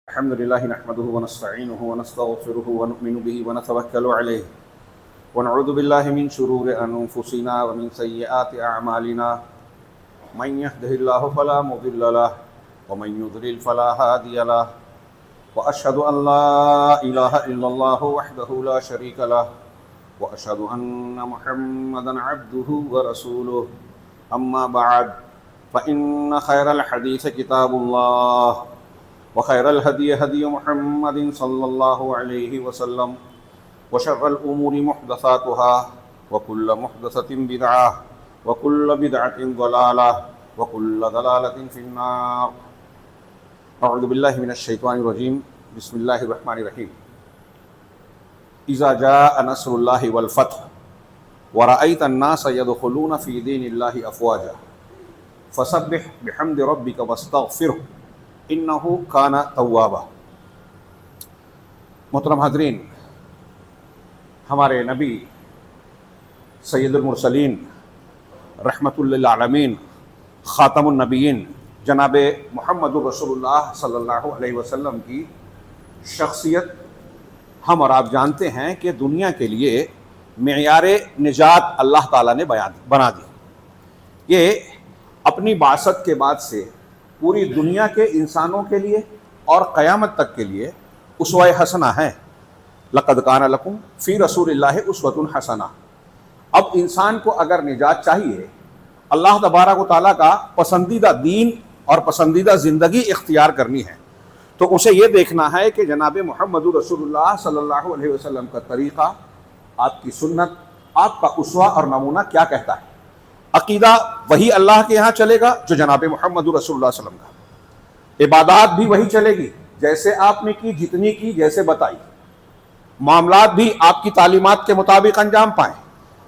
الحمد لله نحمده ونستعينه ونستغفره ونؤمن به ونتوكل عليه ونعوذ بالله من شرور أنفسنا ومن سيئات أعمالنا من يهده الله فلا مضل له ومن يضلل فلا هادي له وأشهد أن لا إله إلا الله وحده لا شريك له وأشهد أن محمدا عبده ورسوله أما بعد فإن خير الحديث كتاب الله وخير الهدي هدي محمد صلى الله عليه وسلم وشر الأمور محدثاتها وكل محدثة بدعة وكل بدعة ضلالة وكل ضلالة في النار. أعوذ بالله من الشيطان الرجيم. بسم الله الرحمن الرحيم. إذا جاء نصر الله والفتح ورأيت الناس يدخلون في دين الله أفواجا فسبح بحمد ربك واستغفره انہو کان توابا. محترم حاضرین، ہمارے نبی سید المرسلین رحمت للعالمین خاتم النبیین جناب محمد رسول اللہ صلی اللہ علیہ وسلم کی شخصیت ہم اور آپ جانتے ہیں کہ دنیا کے لیے معیار نجات اللہ تعالیٰ نے بنا دی. یہ اپنی بعثت کے بعد سے پوری دنیا کے انسانوں کے لیے اور قیامت تک کے لیے اسوہ حسنہ ہے. لقد کان لکم فی رسول اللہ اسوۃ حسنہ. اب انسان کو اگر نجات چاہیے، اللہ تبارک و تعالیٰ کا پسندیدہ دین اور پسندیدہ زندگی اختیار کرنی ہے، تو اسے یہ دیکھنا ہے کہ جناب محمد رسول اللہ صلی اللہ علیہ وسلم کا طریقہ، آپ کی سنت، آپ کا اسوہ اور نمونہ کیا کہتا ہے. عقیدہ وہی اللہ کے یہاں چلے گا جو جناب محمد رسول اللہ صلی اللہ علیہ وسلم کا. عبادات بھی وہی چلے گی جیسے آپ نے کی، جتنی کی، جیسے بتائی. معاملات بھی آپ کی تعلیمات کے مطابق انجام پائیں.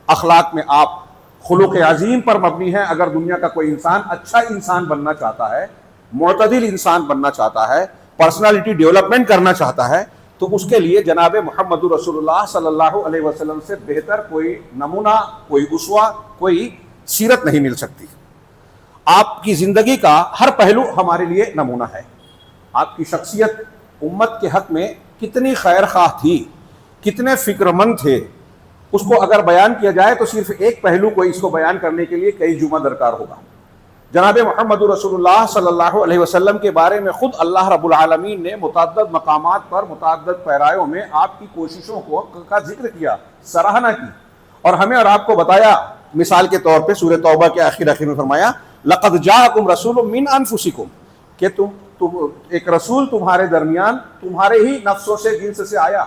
اخلاق میں آپ خلق عظیم پر مبنی ہیں. اگر دنیا کا کوئی انسان اچھا انسان بننا چاہتا ہے، معتدل انسان بننا چاہتا ہے، پرسنالٹی ڈیولپمنٹ کرنا چاہتا ہے، تو اس کے لیے جناب محمد رسول اللہ صلی اللہ علیہ وسلم سے بہتر کوئی نمونہ، کوئی اسوہ، کوئی سیرت نہیں مل سکتی. آپ کی زندگی کا ہر پہلو ہمارے لیے نمونہ ہے. آپ کی شخصیت امت کے حق میں کتنی خیر خواہ تھی، کتنے فکر مند تھے، اس کو اگر بیان کیا جائے تو صرف ایک پہلو کو اس کو بیان کرنے کے لیے کئی جمعہ درکار ہوگا. جناب محمد رسول اللہ صلی اللہ علیہ وسلم کے بارے میں خود اللہ رب العالمین نے متعدد مقامات پر متعدد پیرایوں میں آپ کی کوششوں کا ذکر کیا، سراہنا کی، اور ہمیں اور آپ کو بتایا. مثال کے طور پہ سورہ توبہ کے آخر میں فرمایا لقد جاءکم رسول من انفسکم، کہ تم ایک رسول تمہارے درمیان تمہارے ہی نفسوں سے، جنس سے آیا.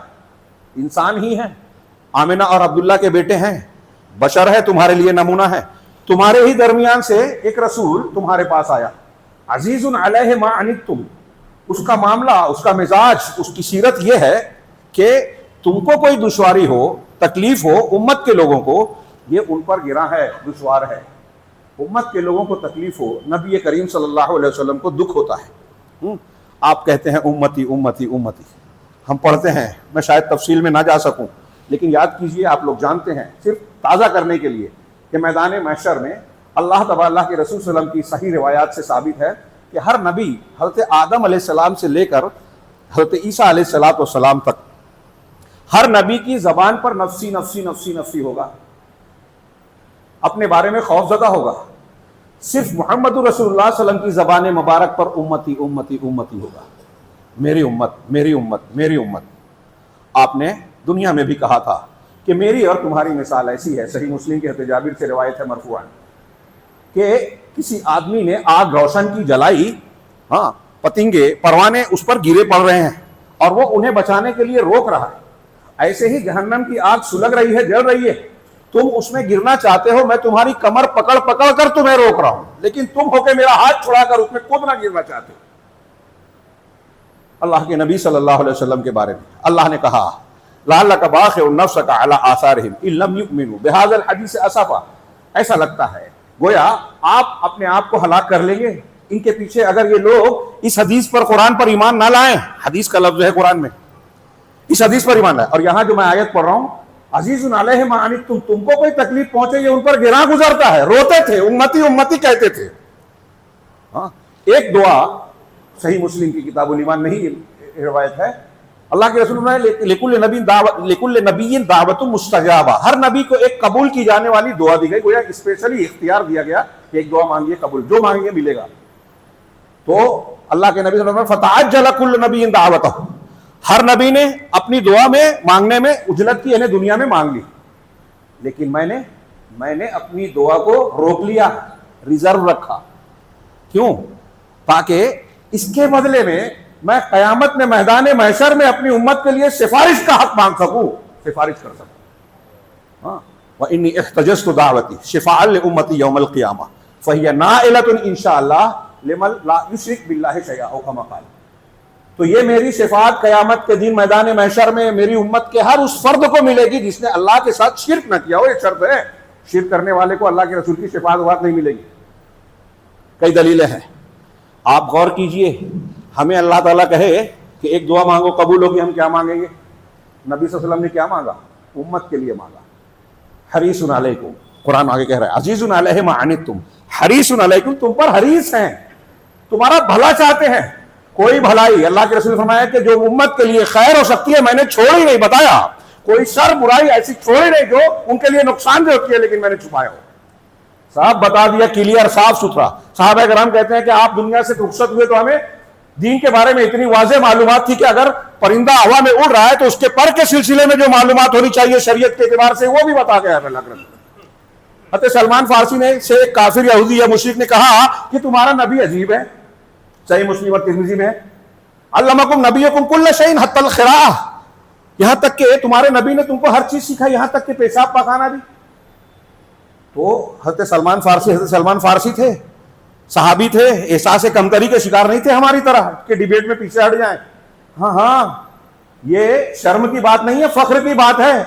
انسان ہی ہیں، آمنہ اور عبداللہ کے بیٹے ہیں، بشر ہے، تمہارے لیے نمونہ ہے. تمہارے ہی درمیان سے ایک رسول تمہارے پاس آیا. عزیز علیہ ما عنتم، اس کا معاملہ، اس کا مزاج، اس کی سیرت یہ ہے کہ تم کو کوئی دشواری ہو، تکلیف ہو، امت کے لوگوں کو، یہ ان پر گرا ہے، دشوار ہے. امت کے لوگوں کو تکلیف ہو، نبی کریم صلی اللہ علیہ وسلم کو دکھ ہوتا ہے. آپ کہتے ہیں امتی امتی امتی، ہم پڑھتے ہیں، میں شاید تفصیل میں نہ جا سکوں، لیکن یاد کیجئے، آپ لوگ جانتے ہیں، صرف تازہ کرنے کے لیے، کہ میدان محشر میں اللہ تبارک اللہ کے رسول صلی اللہ علیہ وسلم کی صحیح روایات سے ثابت ہے کہ ہر نبی حضرت آدم علیہ السلام سے لے کر حضرت عیسیٰ علیہ السلام تک ہر نبی کی زبان پر نفسی نفسی نفسی نفسی ہوگا، اپنے بارے میں خوف زدہ ہوگا. صرف محمد رسول اللہ صلی اللہ علیہ وسلم کی زبان مبارک پر امتی امتی امتی ہوگا، میری امت میری امت میری امت. آپ نے دنیا میں بھی کہا تھا کہ میری اور تمہاری مثال ایسی ہے. صحیح مسلم کے حضرت جابر سے روایت ہے مرفوعاً کہ کسی آدمی نے آگ روشن کی جلائی، پتنگے پروانے اس پر گرے پڑ رہے ہیں اور وہ انہیں بچانے کے لیے روک رہا ہے. ایسے ہی جہنم کی آگ سلگ رہی ہے، جل رہی ہے، تم اس میں گرنا چاہتے ہو، میں تمہاری کمر پکڑ پکڑ کر تمہیں روک رہا ہوں، لیکن تم ہو کے میرا ہاتھ چھڑا کر اس میں کودنا گرنا چاہتے ہو. اللہ کے نبی صلی اللہ علیہ وسلم کے بارے میں اللہ نے کہا لعلک باخع نفسک علی آثارہم ان لم یؤمنوا بہذا الحدیث اسفا. ایسا لگتا ہے گویا آپ اپنے آپ کو ہلاک کر لیں گے ان کے پیچھے اگر یہ لوگ اس حدیث پر، قرآن پر ایمان نہ لائیں. حدیث کا لفظ ہے قرآن میں، اس حدیث پر ایمان لائیں. اور یہاں جو میں آیت پڑھ رہا ہوں، عزیز علیہ ما عنتم، تم کو کوئی تکلیف پہنچے یہ ان پر گراں گزرتا ہے، روتے تھے، امتی امتی کہتے تھے. ایک دعا صحیح مسلم کی کتاب الایمان نہیں روایت ہے اللہ کے رسول نے لکل نبی دعوت مستجابہ، ہر نبی کو ایک قبول کی جانے والی دعا دی گئی، گویا اسپیشلی اختیار دیا گیا کہ ایک دعا مانگیے قبول، جو مانگیے ملے گا. تو اللہ کے نبی صلی اللہ علیہ وسلم فتعجل کل نبی دعوتہ، ہر نبی نے اپنی دعا میں مانگنے میں عجلت کی، انہیں دنیا میں مانگ لی، لیکن میں نے اپنی دعا کو روک لیا، ریزرو رکھا. کیوں؟ تاکہ اس کے بدلے میں قیامت میں میدان محشر میں اپنی امت کے لیے سفارش کا حق مانگ سکوں، سفارش کر سکوں. ہاں وَإِنِّي احْتَجَزْتُ دَعْوَتِي شِفَاعًا لِأُمَّتِي يَوْمَ الْقِيَامَةِ فَهِيَ نَائِلَةٌ إِنْ شَاءَ اللَّهُ لِمَن لَا يُشْرِكُ بِاللَّهِ شَيْئًا أَوْ كَمَا قَالَ. تو یہ میری شفاعت قیامت کے دن میدان محشر میں میری امت کے ہر اس فرد کو ملے گی جس نے اللہ کے ساتھ شرک نہ کیا ہو. ایک شرط ہے، شرک کرنے والے کو اللہ کے رسول کی شفاعت نہیں ملے گی. کئی دلیلیں ہیں، آپ غور کیجئے. ہمیں اللہ تعالیٰ کہے کہ ایک دعا مانگو قبول ہوگی، ہم کیا مانگیں گے؟ نبی صلی اللہ علیہ وسلم نے کیا مانگا؟ امت کے لیے مانگا. حریص علیکم، قرآن آگے کہہ رہا ہے عزیز علیہ ما عنتم حریص علیکم، تم پر حریص ہیں، تمہارا بھلا چاہتے ہیں. کوئی بھلائی، اللہ کے رسول نے فرمایا کہ جو امت کے لیے خیر ہو سکتی ہے میں نے چھوڑی نہیں، بتایا کوئی شر برائی ایسی چھوڑی نہیں جو ان کے لیے نقصان دہ ہوتی ہے لیکن میں نے چھپایا ہو. صاحب بتا دیا، کلیئر، صاف ستھرا. صحابہ کرام کہتے ہیں کہ آپ دنیا سے رخصت ہوئے تو ہمیں دین کے بارے میں اتنی واضح معلومات تھی کہ اگر پرندہ ہوا میں اڑ رہا ہے تو اس کے پر کے سلسلے میں جو معلومات ہونی چاہیے شریعت کے اعتبار سے وہ بھی بتا گیا ہے اللہ کے رسول. حضرت سلمان فارسی نے سے ایک کافر یہودی یا مشرک نے کہا کہ تمہارا نبی عجیب ہے. صحیح مسلم اور ترمذی میں علمکم نبیکم کل شیء حتی الخراء، یہاں تک کہ تمہارے نبی نے تم کو ہر چیز سکھائی، یہاں تک کہ پیشاب پاخانہ بھی. تو حضرت سلمان فارسی تھے، صحابی تھے، احساس کمتری کے شکار نہیں تھے ہماری طرح کہ ڈیبیٹ میں پیچھے ہٹ جائیں. ہاں یہ شرم کی بات نہیں ہے، فخر کی بات ہے،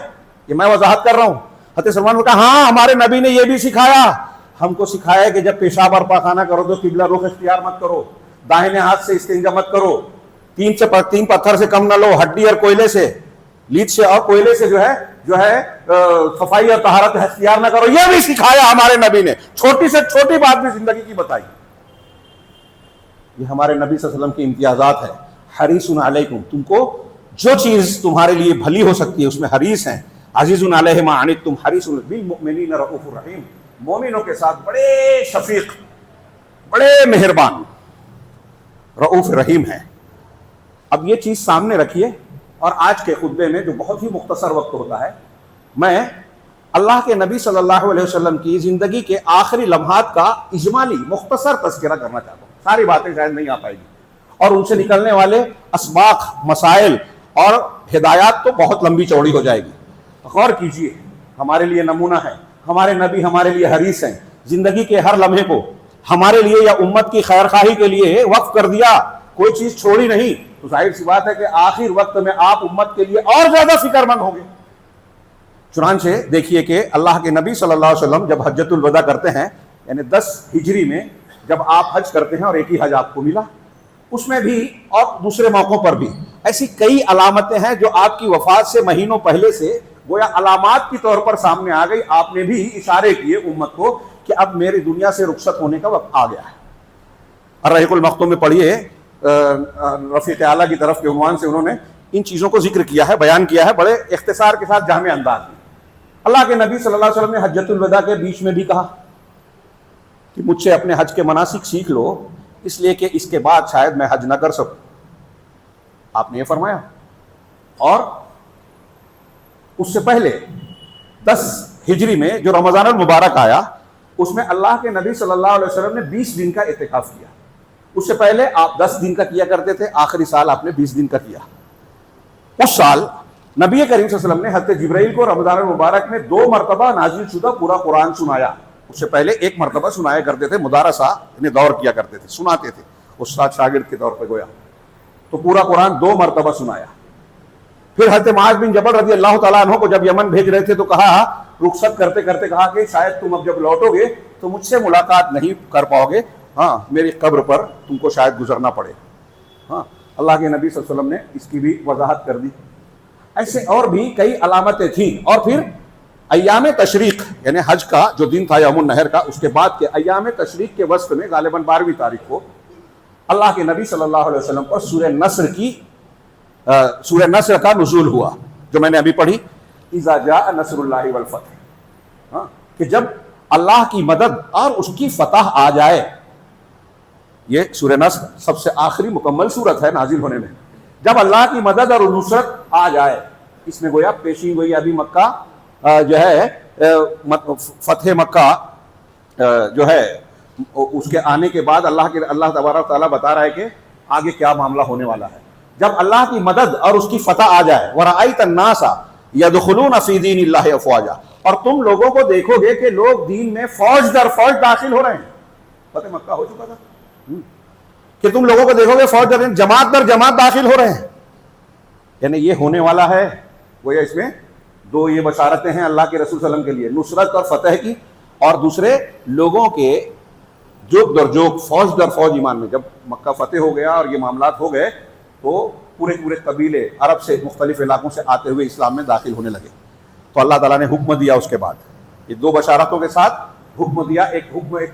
یہ میں وضاحت کر رہا ہوں. حضرت سلمان نے کہا ہاں ہمارے نبی نے یہ بھی سکھایا، ہم کو سکھایا کہ جب پیشاب اور پاخانہ کرو تو قبلہ رخ اختیار مت کرو، داہنے ہاتھ سے استنجا مت کرو، تین پتھر سے کم نہ لو، ہڈی اور کوئلے سے، لیڈ سے اور کوئلے سے جو ہے صفائی اور طہارت اختیار نہ کرو. یہ بھی سکھایا ہمارے نبی نے، چھوٹی سے چھوٹی بات بھی زندگی کی بتائی. یہ ہمارے نبی صلی اللہ علیہ وسلم کی امتیازات ہے. حریص علیکم، تم کو جو چیز تمہارے لیے بھلی ہو سکتی ہے اس میں حریص ہیں. عزیز علیہ ما عنتم حریص بالمؤمنین رؤوف الرحیم، مومنوں کے ساتھ بڑے شفیق، بڑے مہربان، رؤوف رحیم ہیں. اب یہ چیز سامنے رکھیے اور آج کے خطبے میں جو بہت ہی مختصر وقت ہوتا ہے، میں اللہ کے نبی صلی اللہ علیہ وسلم کی زندگی کے آخری لمحات کا اجمالی مختصر تذکرہ کرنا چاہتا ہوں. ساری باتیں شاید نہیں آ پائے گی اور ان سے نکلنے والے اسباق، مسائل اور ہدایات تو بہت لمبی چوڑی ہو جائے گی. غور کیجئے، ہمارے لیے نمونہ ہے، ہمارے نبی ہمارے لیے حریص ہیں، زندگی کے ہر لمحے کو ہمارے لیے یا امت کی خیر خواہی کے لیے وقف کر دیا، کوئی چیز چھوڑی نہیں. تو ظاہر سی بات ہے کہ آخر وقت میں آپ امت کے لیے اور زیادہ فکر مند ہوں گے. چنانچہ دیکھیے کہ اللہ کے نبی صلی اللہ علیہ وسلم جب حجۃ الوداع کرتے ہیں، یعنی 10 ہجری میں جب آپ حج کرتے ہیں اور ایک ہی حج آپ کو ملا، اس میں بھی اور دوسرے موقعوں پر بھی ایسی کئی علامتیں ہیں جو آپ کی وفات سے مہینوں پہلے سے گویا علامات کی طور پر سامنے آ گئی. آپ نے بھی اشارے کیے امت کو کہ اب میری دنیا سے رخصت ہونے کا وقت آ گیا ہے. الرحیق المختوم میں پڑھیے، رفیق اعلیٰ کی طرف کے عنوان سے انہوں نے ان چیزوں کو ذکر کیا ہے، بیان کیا ہے بڑے اختصار کے ساتھ، جامع انداز میں. اللہ کے نبی صلی اللہ علیہ وسلم نے حجۃ الوداع کے بیچ میں بھی کہا کہ مجھ سے اپنے حج کے مناسک سیکھ لو، اس لیے کہ اس کے بعد شاید میں حج نہ کر سکوں. آپ نے یہ فرمایا. اور اس سے پہلے 10 ہجری میں جو رمضان المبارک آیا، اس میں اللہ کے نبی صلی اللہ علیہ وسلم نے 20 دن کا اعتکاف کیا. اس سے پہلے آپ 10 دن کا کیا کرتے تھے، آخری سال آپ نے 20 دن کا کیا. اس سال نبی کریم صلی اللہ علیہ وسلم نے حضرت جبرائیل کو رمضان المبارک میں 2 مرتبہ نازل شدہ پورا قرآن سنایا. اس سے پہلے 1 مرتبہ سنایا کرتے تھے، مدارسہ یعنی دور کیا کرتے تھے، سناتے تھے استاد شاگرد کے طور پہ گویا. تو پورا قرآن 2 مرتبہ سنایا. پھر حضرت معاذ بن جبل رضی اللہ تعالیٰ عنہ کو جب یمن بھیج رہے تھے تو کہا، رخصت کرتے کرتے کہا کہ شاید تم اب جب لوٹو گے تو مجھ سے ملاقات نہیں کر پاؤ گے، ہاں میری قبر پر تم کو شاید گزرنا پڑے. ہاں اللہ کے نبی صلی اللہ علیہ وسلم نے اس کی بھی وضاحت کر دی. ایسے اور بھی کئی علامتیں تھیں. اور پھر ایام تشریق یعنی حج کا جو دن تھا یوم النحر کا، اس کے بعد کے ایام تشریق کے وسط میں غالباً 12ویں تاریخ کو اللہ کے نبی صلی اللہ علیہ وسلم پر سورہ نصر کی سورہ نصر کا نزول ہوا جو میں نے ابھی پڑھی، اذا جاء نصر اللہ والفتح، کہ جب اللہ کی مدد اور اس کی فتح آ جائے. یہ سورہ نصر سب سے آخری مکمل سورت ہے نازل ہونے میں. جب اللہ کی مدد اور نصرت آ جائے، اس میں گویا پیشین گوئی ابھی مکہ جو ہے فتح مکہ جو ہے اس کے آنے کے بعد اللہ تبارک تعالیٰ بتا رہا ہے کہ آگے کیا معاملہ ہونے والا ہے. جب اللہ کی مدد اور اس کی فتح آ جائے، وَرَأَيْتَ النَّاسَ يَدْخُلُونَ فِي دِينِ اللَّهِ أَفْوَاجًا، اور تم لوگوں کو دیکھو گے کہ لوگ دین میں فوج در فوج داخل ہو رہے ہیں. فتح مکہ ہو چکا تھا کہ تم لوگوں کو دیکھو گے فوج در جماعت در جماعت داخل ہو رہے ہیں. یعنی یہ ہونے والا ہے. گویا اس میں دو یہ بشارتیں ہیں اللہ کے رسول صلی اللہ علیہ وسلم کے لیے، نصرت اور فتح کی، اور دوسرے لوگوں کے جوک در جوک فوج در فوج ایمان میں. جب مکہ فتح ہو گیا اور یہ معاملات ہو گئے تو پورے قبیلے عرب سے مختلف علاقوں سے آتے ہوئے اسلام میں داخل ہونے لگے. تو اللہ تعالیٰ نے حکم دیا اس کے بعد، یہ دو بشارتوں کے ساتھ حکم دیا، ایک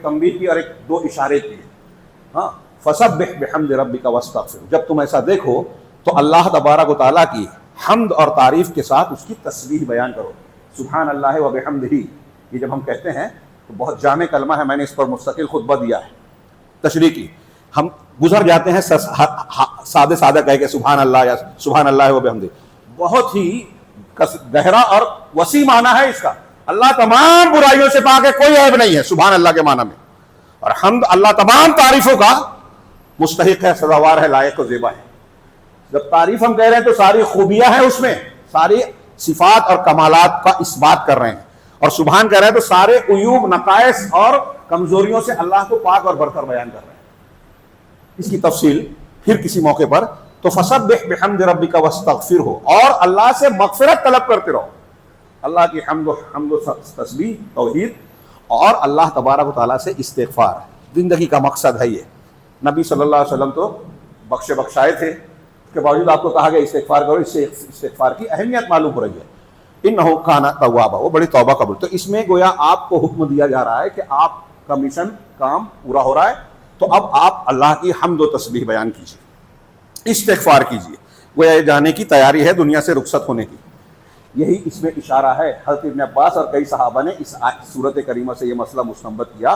تنبیہ کی اور دو اشارے کیے. ہاں، فسبح بحمد ربک واستغفر، جب تم ایسا دیکھو تو اللہ تبارک و تعالیٰ کی حمد اور تعریف کے ساتھ اس کی تسبیح بیان کرو. سبحان اللہ و بحمدہ، یہ جب ہم کہتے ہیں تو بہت جامع کلمہ ہے، میں نے اس پر مستقل خطبہ دیا ہے، تشریح کی. ہم گزر جاتے ہیں سادہ کہہ کے سبحان اللہ یا سبحان اللہ و بحمدہ، بہت ہی گہرا اور وسیع معنی ہے اس کا. اللہ تمام برائیوں سے پاک ہے، کوئی عیب نہیں ہے سبحان اللہ کے معنی میں. اور حمد اللہ تمام تعریفوں کا مستحق ہے، سزاوار ہے، لائق و زیبا ہے. جب تعریف ہم کہہ رہے ہیں تو ساری خوبیاں ہیں اس میں، ساری صفات اور کمالات کا اثبات کر رہے ہیں. اور سبحان کہہ رہے ہیں تو سارے عیوب، نقائص اور کمزوریوں سے اللہ کو پاک اور برتر بیان کر رہے ہیں. اس کی تفصیل پھر کسی موقع پر. تو فسبح بحمد ربک واستغفرہ، اور اللہ سے مغفرت طلب کرتے رہو. اللہ کی حمد و تسبیح، توحید، اور اللہ تبارک و تعالیٰ سے استغفار زندگی کا مقصد ہے. یہ نبی صلی اللہ علیہ وسلم تو بخشائے تھے، اس کے باوجود آپ کو کہا گیا استغفار کرو. اس سے استغفار کی اہمیت معلوم ہو رہی ہے. انہ کان توابا، وہ بڑی توبہ قبول. تو اس میں گویا آپ کو حکم دیا جا رہا ہے کہ آپ کا مشن کام پورا ہو رہا ہے، تو اب آپ اللہ کی حمد و تسبیح بیان کیجیے، استغفار کیجیے. گویا یہ جانے کی تیاری ہے دنیا سے رخصت ہونے کی. یہی اس میں اشارہ ہے. حضرت ابن عباس اور کئی صحابہ نے اس سورت کریمہ سے یہ مسئلہ مستنبط کیا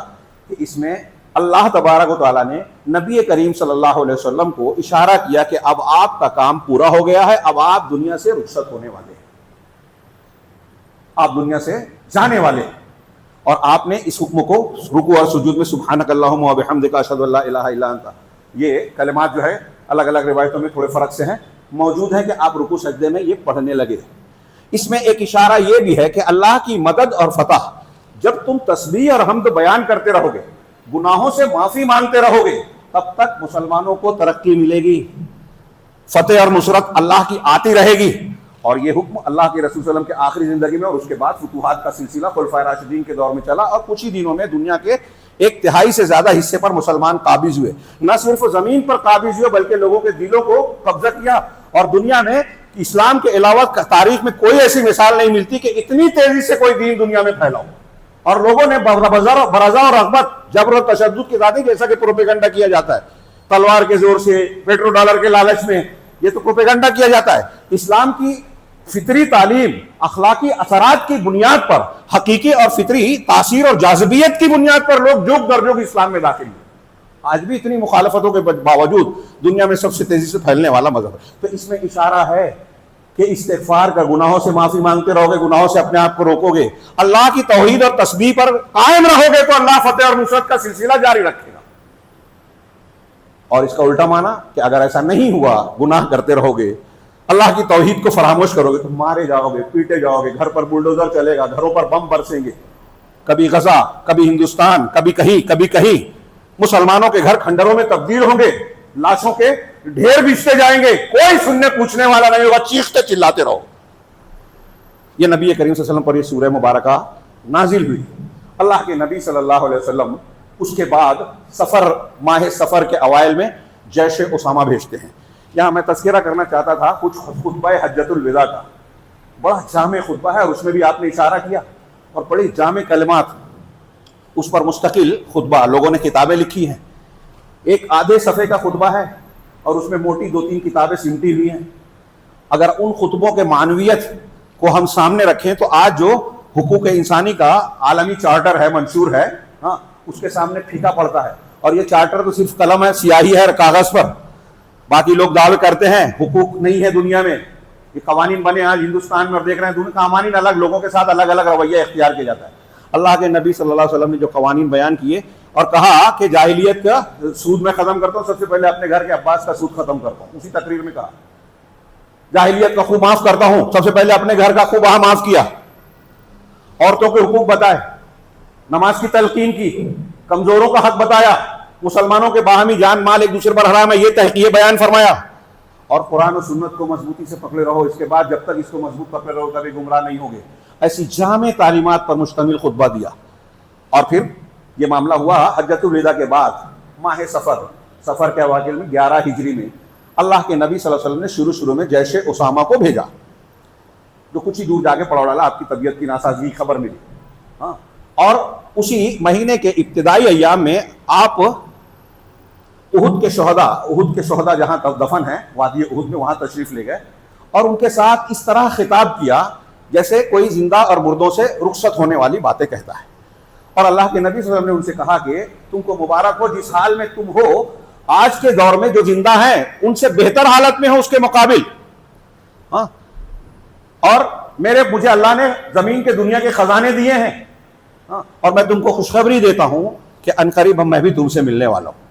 کہ اس میں اللہ تبارک و تعالیٰ نے نبی کریم صلی اللہ علیہ وسلم کو اشارہ کیا کہ اب آپ کا کام پورا ہو گیا ہے، اب آپ دنیا سے رخصت ہونے والے ہیں، آپ دنیا سے جانے والے ہیں. اور آپ نے اس حکم کو رکوع اور سجود میں سبحانک اللہم و بحمدک اشہد ان لا الہ الا انت، یہ کلمات جو ہے الگ الگ روایتوں میں تھوڑے فرق سے ہیں، موجود ہیں کہ آپ رکوع سجدے میں یہ پڑھنے لگے. اس میں ایک اشارہ یہ بھی ہے کہ اللہ کی مدد اور فتح، جب تم تسبیح اور حمد بیان کرتے رہو گے، گناہوں سے معافی مانگتے رہو گے، تب تک مسلمانوں کو ترقی ملے گی، فتح اور نصرت اللہ کی آتی رہے گی. اور یہ حکم اللہ کے رسول صلی اللہ علیہ وسلم کے آخری زندگی میں اور اس کے بعد فتوحات کا سلسلہ خلفائے راشدین کے دور میں چلا، اور کچھ ہی دنوں میں دنیا کے 1/3 سے زیادہ حصے پر مسلمان قابض ہوئے. نہ صرف زمین پر قابض ہوئے بلکہ لوگوں کے دلوں کو قبضہ کیا. اور دنیا میں اسلام کے علاوہ تاریخ میں کوئی ایسی مثال نہیں ملتی کہ اتنی تیزی سے کوئی دین دنیا میں پھیلا ہو. اور لوگوں نے برضا اور رغبت، جبر و تشدد کے ذاتی، جیسا کہ پروپیگنڈا کیا جاتا ہے، تلوار کے زور سے، پیٹرو ڈالر کے لالچ میں، یہ تو پروپیگنڈا کیا جاتا ہے. اسلام کی فطری تعلیم، اخلاقی اثرات کی بنیاد پر، حقیقی اور فطری تاثیر اور جاذبیت کی بنیاد پر لوگ جوگ در جوگ اسلام میں داخل ہوئے. آج بھی اتنی مخالفتوں کے باوجود دنیا میں سب سے تیزی سے پھیلنے والا مذہب ہے. تو اس میں اشارہ ہے کہ استغفار کر، گناہوں سے معافی مانگتے رہو گے، گناہوں سے اپنے آپ کو روکو گے، اللہ کی توحید اور تسبیح پر قائم رہو گے، تو اللہ فتح اور نصرت کا سلسلہ جاری رکھے گا. اور اس کا الٹا معنی کہ اگر ایسا نہیں ہوا، گناہ کرتے رہو گے، اللہ کی توحید کو فراموش کرو گے، تو مارے جاؤ گے، پیٹے جاؤ گے، گھر پر بلڈوزر چلے گا، گھروں پر بم برسیں گے، کبھی غزہ، کبھی ہندوستان، کبھی کہیں مسلمانوں کے گھر کھنڈروں میں تبدیل ہوں گے، لاشوں کے ڈھیر بچتے جائیں گے، کوئی سننے پوچھنے والا نہیں ہوگا، چیختے چلاتے رہو. یہ نبی کریم صلی اللہ علیہ وسلم پر یہ سورہ مبارکہ نازل ہوئی. اللہ کے نبی صلی اللہ علیہ وسلم اس کے بعد ماہ سفر کے اوائل میں جیش اسامہ بھیجتے ہیں. یہاں میں تذکرہ کرنا چاہتا تھا کچھ خطبہ حجۃ الوداع کا، بڑا جامع خطبہ ہے، اور اس میں بھی آپ نے اشارہ کیا، اور بڑی جامع کلمات، اس پر مستقل خطبہ لوگوں نے کتابیں لکھی ہیں. ایک آدھے صفحے کا خطبہ ہے، اور اس میں موٹی 2-3 کتابیں سمٹی ہوئی ہیں. اگر ان خطبوں کے معنویت کو ہم سامنے رکھیں تو آج جو حقوق انسانی کا عالمی چارٹر ہے منشور ہے، ہاں، اس کے سامنے پھیکا پڑتا ہے. اور یہ چارٹر تو صرف قلم ہے، سیاہی ہے کاغذ پر. باقی لوگ دعوے کرتے ہیں حقوق نہیں ہے دنیا میں. یہ قوانین بنے آج ہندوستان میں اور دیکھ رہے ہیں دنیا کے قوانین الگ، لوگوں کے ساتھ الگ الگ رویہ اختیار کیا جاتا ہے. اللہ کے نبی صلی اللہ علیہ وسلم نے جو قوانین بیان کیے اور کہا کہ جاہلیت کا سود میں ختم کرتا ہوں، سب سے پہلے اپنے گھر کے عباس کا سود ختم کرتا ہوں. اسی تقریر میں کہا جاہلیت کا خوب معاف کرتا ہوں، سب سے پہلے اپنے گھر کا خوب معاف کیا. عورتوں کے حقوق بتائے، نماز کی تلقین کی، کمزوروں کا حق بتایا، مسلمانوں کے باہمی جان مال ایک دوسرے پر حرام ہے یہ بیان فرمایا. اور قرآن و سنت کو مضبوطی سے پکڑے رہو، اس کے بعد جب تک اس کو مضبوط پکڑے رہو کبھی گمراہ نہیں ہوگے. ایسی جامع تعلیمات پر مشتمل خطبہ دیا. اور پھر یہ معاملہ ہوا حجۃ الوداع کے بعد ماہ سفر کے اوائل میں 11 ہجری میں اللہ کے نبی صلی اللہ علیہ وسلم نے شروع میں جیش اسامہ کو بھیجا، جو کچھ ہی دور جا کے پڑاؤ ڈالا. آپ کی طبیعت کی ناسازگی خبر ملی، ہاں. اور اسی مہینے کے ابتدائی ایام میں آپ احد کے شہداء جہاں دفن ہیں وادی احد میں، وہاں تشریف لے گئے اور ان کے ساتھ اس طرح خطاب کیا جیسے کوئی زندہ اور مردوں سے رخصت ہونے والی باتیں کہتا ہے. اور اللہ کے نبی صلی اللہ علیہ وسلم نے ان سے کہا کہ تم کو مبارک ہو جس حال میں تم ہو آج کے دور میں، جو زندہ ہیں ان سے بہتر حالت میں ہو اس کے مقابل. ہاں، اور مجھے اللہ نے زمین کے دنیا کے خزانے دیے ہیں، ہاں، اور میں تم کو خوشخبری دیتا ہوں کہ عنقریب میں بھی تم سے ملنے والا ہوں.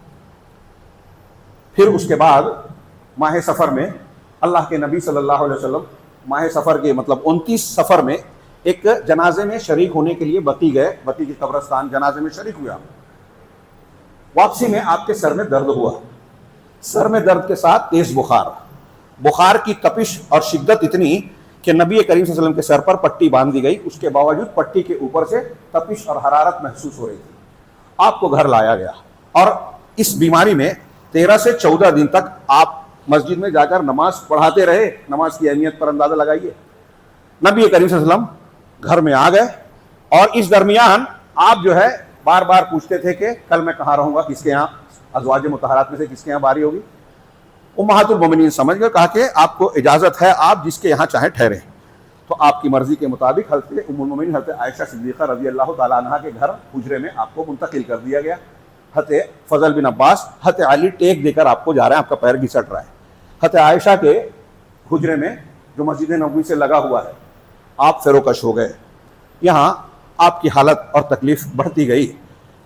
پھر اس کے بعد ماہ سفر میں اللہ کے نبی صلی اللہ علیہ وسلم ماہ سفر کے 29 سفر میں ایک جنازے میں شریک ہونے کے لیے بقی گئے. بقی کی قبرستان جنازے میں شریک ہوا. واپسی میں آپ کے سر میں درد ہوا، سر میں درد کے ساتھ تیز بخار کی تپش اور شدت اتنی کہ نبی کریم صلی اللہ علیہ وسلم کے سر پر پٹی باندھ دی گئی. اس کے باوجود پٹی کے اوپر سے تپش اور حرارت محسوس ہو رہی تھی. آپ کو گھر لایا گیا اور اس بیماری میں 13 سے 14 دن تک آپ مسجد میں جا کر نماز پڑھاتے رہے. نماز کی اہمیت پر اندازہ لگائیے. نبی کریم صلی اللہ علیہ وسلم گھر میں آ گئے اور اس درمیان آپ جو ہے بار بار پوچھتے تھے کہ کل میں کہاں رہوں گا، کس کے یہاں، ازواج مطہرات میں سے کس کے یہاں باری ہوگی. امہات المومنین سمجھ گئے، کہا کہ آپ کو اجازت ہے، آپ جس کے یہاں چاہیں ٹھہریں. تو آپ کی مرضی کے مطابق حضرت ام المومنین حضرت عائشہ صدیقہ رضی اللہ تعالیٰ عنہ کے گھر حجرے میں آپ کو منتقل کر دیا گیا. حضرت فضل بن عباس، حضرت علی ٹیک دے کر آپ کو جا رہے ہیں، آپ کا پیر گھسٹ رہا ہے. حضرت عائشہ کے حجرے میں جو مسجد نبوی سے لگا ہوا ہے آپ فروکش ہو گئے. یہاں آپ کی حالت اور تکلیف بڑھتی گئی.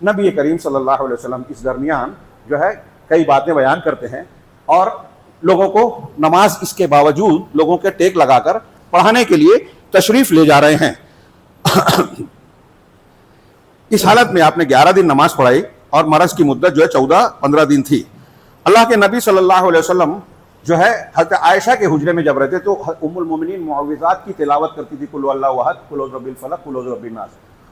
نبی کریم صلی اللہ علیہ وسلم اس درمیان جو ہے کئی باتیں بیان کرتے ہیں اور لوگوں کو نماز اس کے باوجود لوگوں کے ٹیک لگا کر پڑھانے کے لیے تشریف لے جا رہے ہیں. اس حالت میں آپ نے 11 دن نماز پڑھائی اور مرض کی مدت جو ہے 14-15 دن تھی. اللہ کے نبی صلی اللہ علیہ وسلم جو ہے حضرت عائشہ کے حجرے میں جب رہتے تو ام المومنین معوذات کی تلاوت کرتی تھی، قل اللہ احد، قل اعوذ برب الفلق، قل اعوذ برب الناس،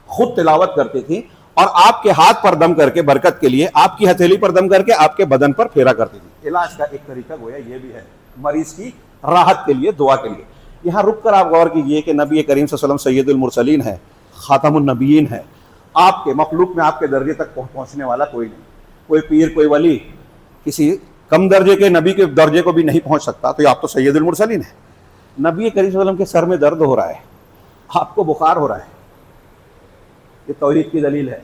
خود تلاوت کرتی تھی اور آپ کے ہاتھ پر دم کر کے برکت کے لیے آپ کی ہتھیلی پر دم کر کے آپ کے بدن پر پھیرا کرتی تھی. علاج کا ایک طریقہ گویا یہ بھی ہے، مریض کی راحت کے لیے، دعا کے لیے. یہاں رک کر آپ غور کیجئے کہ نبی کریم صلی اللہ علیہ وسلم سید المرسلین ہے، خاتم النبیین ہے. آپ کے مخلوق میں آپ کے درجے تک پہنچنے والا کوئی نہیں. کوئی پیر، کوئی ولی کسی کم درجے کے نبی کے درجے کو بھی نہیں پہنچ سکتا. تو آپ تو سید المرسلین ہیں. نبی کریم صلی اللہ علیہ وسلم کے سر میں درد ہو رہا ہے، آپ کو بخار ہو رہا ہے. یہ توحید کی دلیل ہے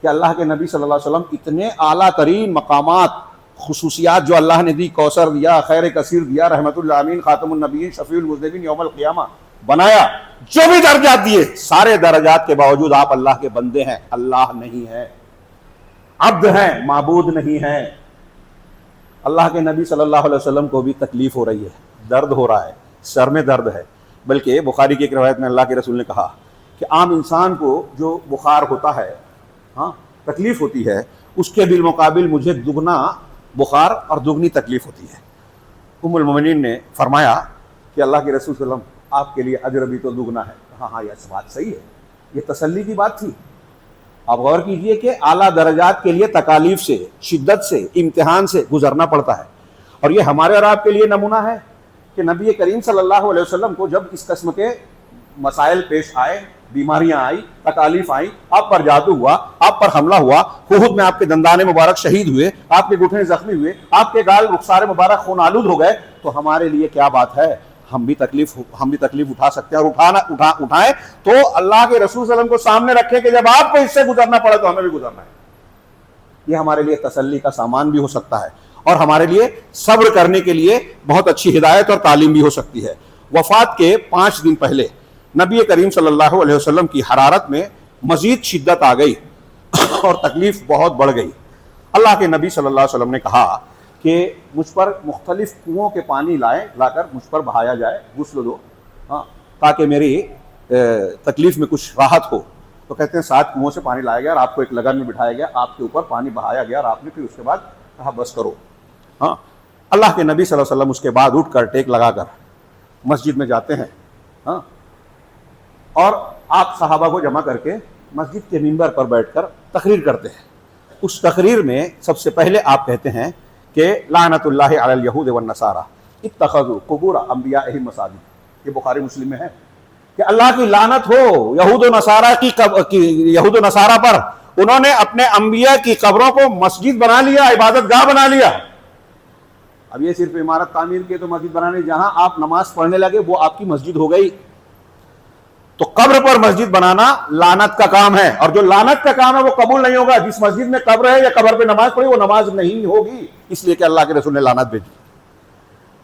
کہ اللہ کے نبی صلی اللہ علیہ وسلم اتنے اعلیٰ ترین مقامات، خصوصیات جو اللہ نے دی، کوثر دیا، خیر کثیر دیا، رحمت للعالمین، خاتم النبیین، شفیع المذنبین یوم القیامہ بنایا، جو بھی درجات دیے، سارے درجات کے باوجود آپ اللہ کے بندے ہیں، اللہ نہیں ہے، عبد ہیں، معبود نہیں ہیں. اللہ کے نبی صلی اللہ علیہ وسلم کو بھی تکلیف ہو رہی ہے، درد ہو رہا ہے، سر میں درد ہے. بلکہ بخاری کی ایک روایت میں اللہ کے رسول نے کہا کہ عام انسان کو جو بخار ہوتا ہے، ہاں، تکلیف ہوتی ہے، اس کے بالمقابل مجھے دگنا بخار اور دگنی تکلیف ہوتی ہے. ام المومنین نے فرمایا کہ اللہ کے رسول صلی اللہ علیہ وسلم آپ کے لیے اجر بھی تو دگنا ہے. ہاں یہ بات صحیح ہے، یہ تسلی کی بات تھی. آپ غور کیجئے کہ اعلیٰ درجات کے لیے تکالیف سے، شدت سے، امتحان سے گزرنا پڑتا ہے. اور یہ ہمارے اور آپ کے لیے نمونہ ہے کہ نبی کریم صلی اللہ علیہ وسلم کو جب اس قسم کے مسائل پیش آئے بیماریاں آئی, تکالیف آئی, آپ پر جادو ہوا, آپ پر حملہ ہوا, احد میں آپ کے دندان مبارک شہید ہوئے, آپ کے گھٹنے زخمی ہوئے, آپ کے گال رخسار مبارک خون آلود ہو گئے, تو ہمارے لیے کیا بات ہے, ہم بھی تکلیف اٹھا سکتے ہیں, اور اٹھائیں تو اللہ کے رسول صلی اللہ علیہ وسلم کو سامنے رکھے کہ جب آپ کو اس سے گزرنا پڑے تو ہمیں بھی گزرنا ہے. یہ ہمارے لیے تسلی کا سامان بھی ہو سکتا ہے, اور ہمارے لیے صبر کرنے کے لیے بہت اچھی ہدایت اور تعلیم بھی ہو سکتی ہے. وفات کے 5 دن پہلے نبی کریم صلی اللہ علیہ وسلم کی حرارت میں مزید شدت آ گئی اور تکلیف بہت بڑھ گئی. اللہ کے نبی صلی اللہ علیہ وسلم نے کہا کہ مجھ پر مختلف کنووں کے پانی لا کر مجھ پر بہایا جائے, غسل دو, تاکہ میری تکلیف میں کچھ راحت ہو. تو کہتے ہیں 7 کنووں سے پانی لایا گیا اور آپ کو ایک لگن میں بٹھایا گیا, آپ کے اوپر پانی بہایا گیا, اور آپ نے پھر اس کے بعد کہا بس کرو. اللہ کے نبی صلی اللہ علیہ وسلم اس کے بعد اٹھ کر ٹیک لگا کر مسجد میں جاتے ہیں, اور آپ صحابہ کو جمع کر کے مسجد کے منبر پر بیٹھ کر تقریر کرتے ہیں. اس تقریر میں سب سے پہلے آپ کہتے ہیں کہ لعنت اللہ علی الیہود والنصارى اتخذوا قبور انبیائہم مساجد. یہ بخاری مسلم میں ہے کہ اللہ کی لعنت ہو یہود و نصارہ پر, انہوں نے اپنے انبیاء کی قبروں کو مسجد بنا لیا, عبادت گاہ بنا لیا. اب یہ صرف عمارت تعمیر کے تو مسجد بنانے, جہاں آپ نماز پڑھنے لگے وہ آپ کی مسجد ہو گئی. تو قبر پر مسجد بنانا لعنت کا کام ہے, اور جو لعنت کا کام ہے وہ قبول نہیں ہوگا. جس مسجد میں قبر ہے یا قبر پہ نماز پڑھی وہ نماز نہیں ہوگی, اس لیے کہ اللہ کے رسول نے لعنت بھیجی.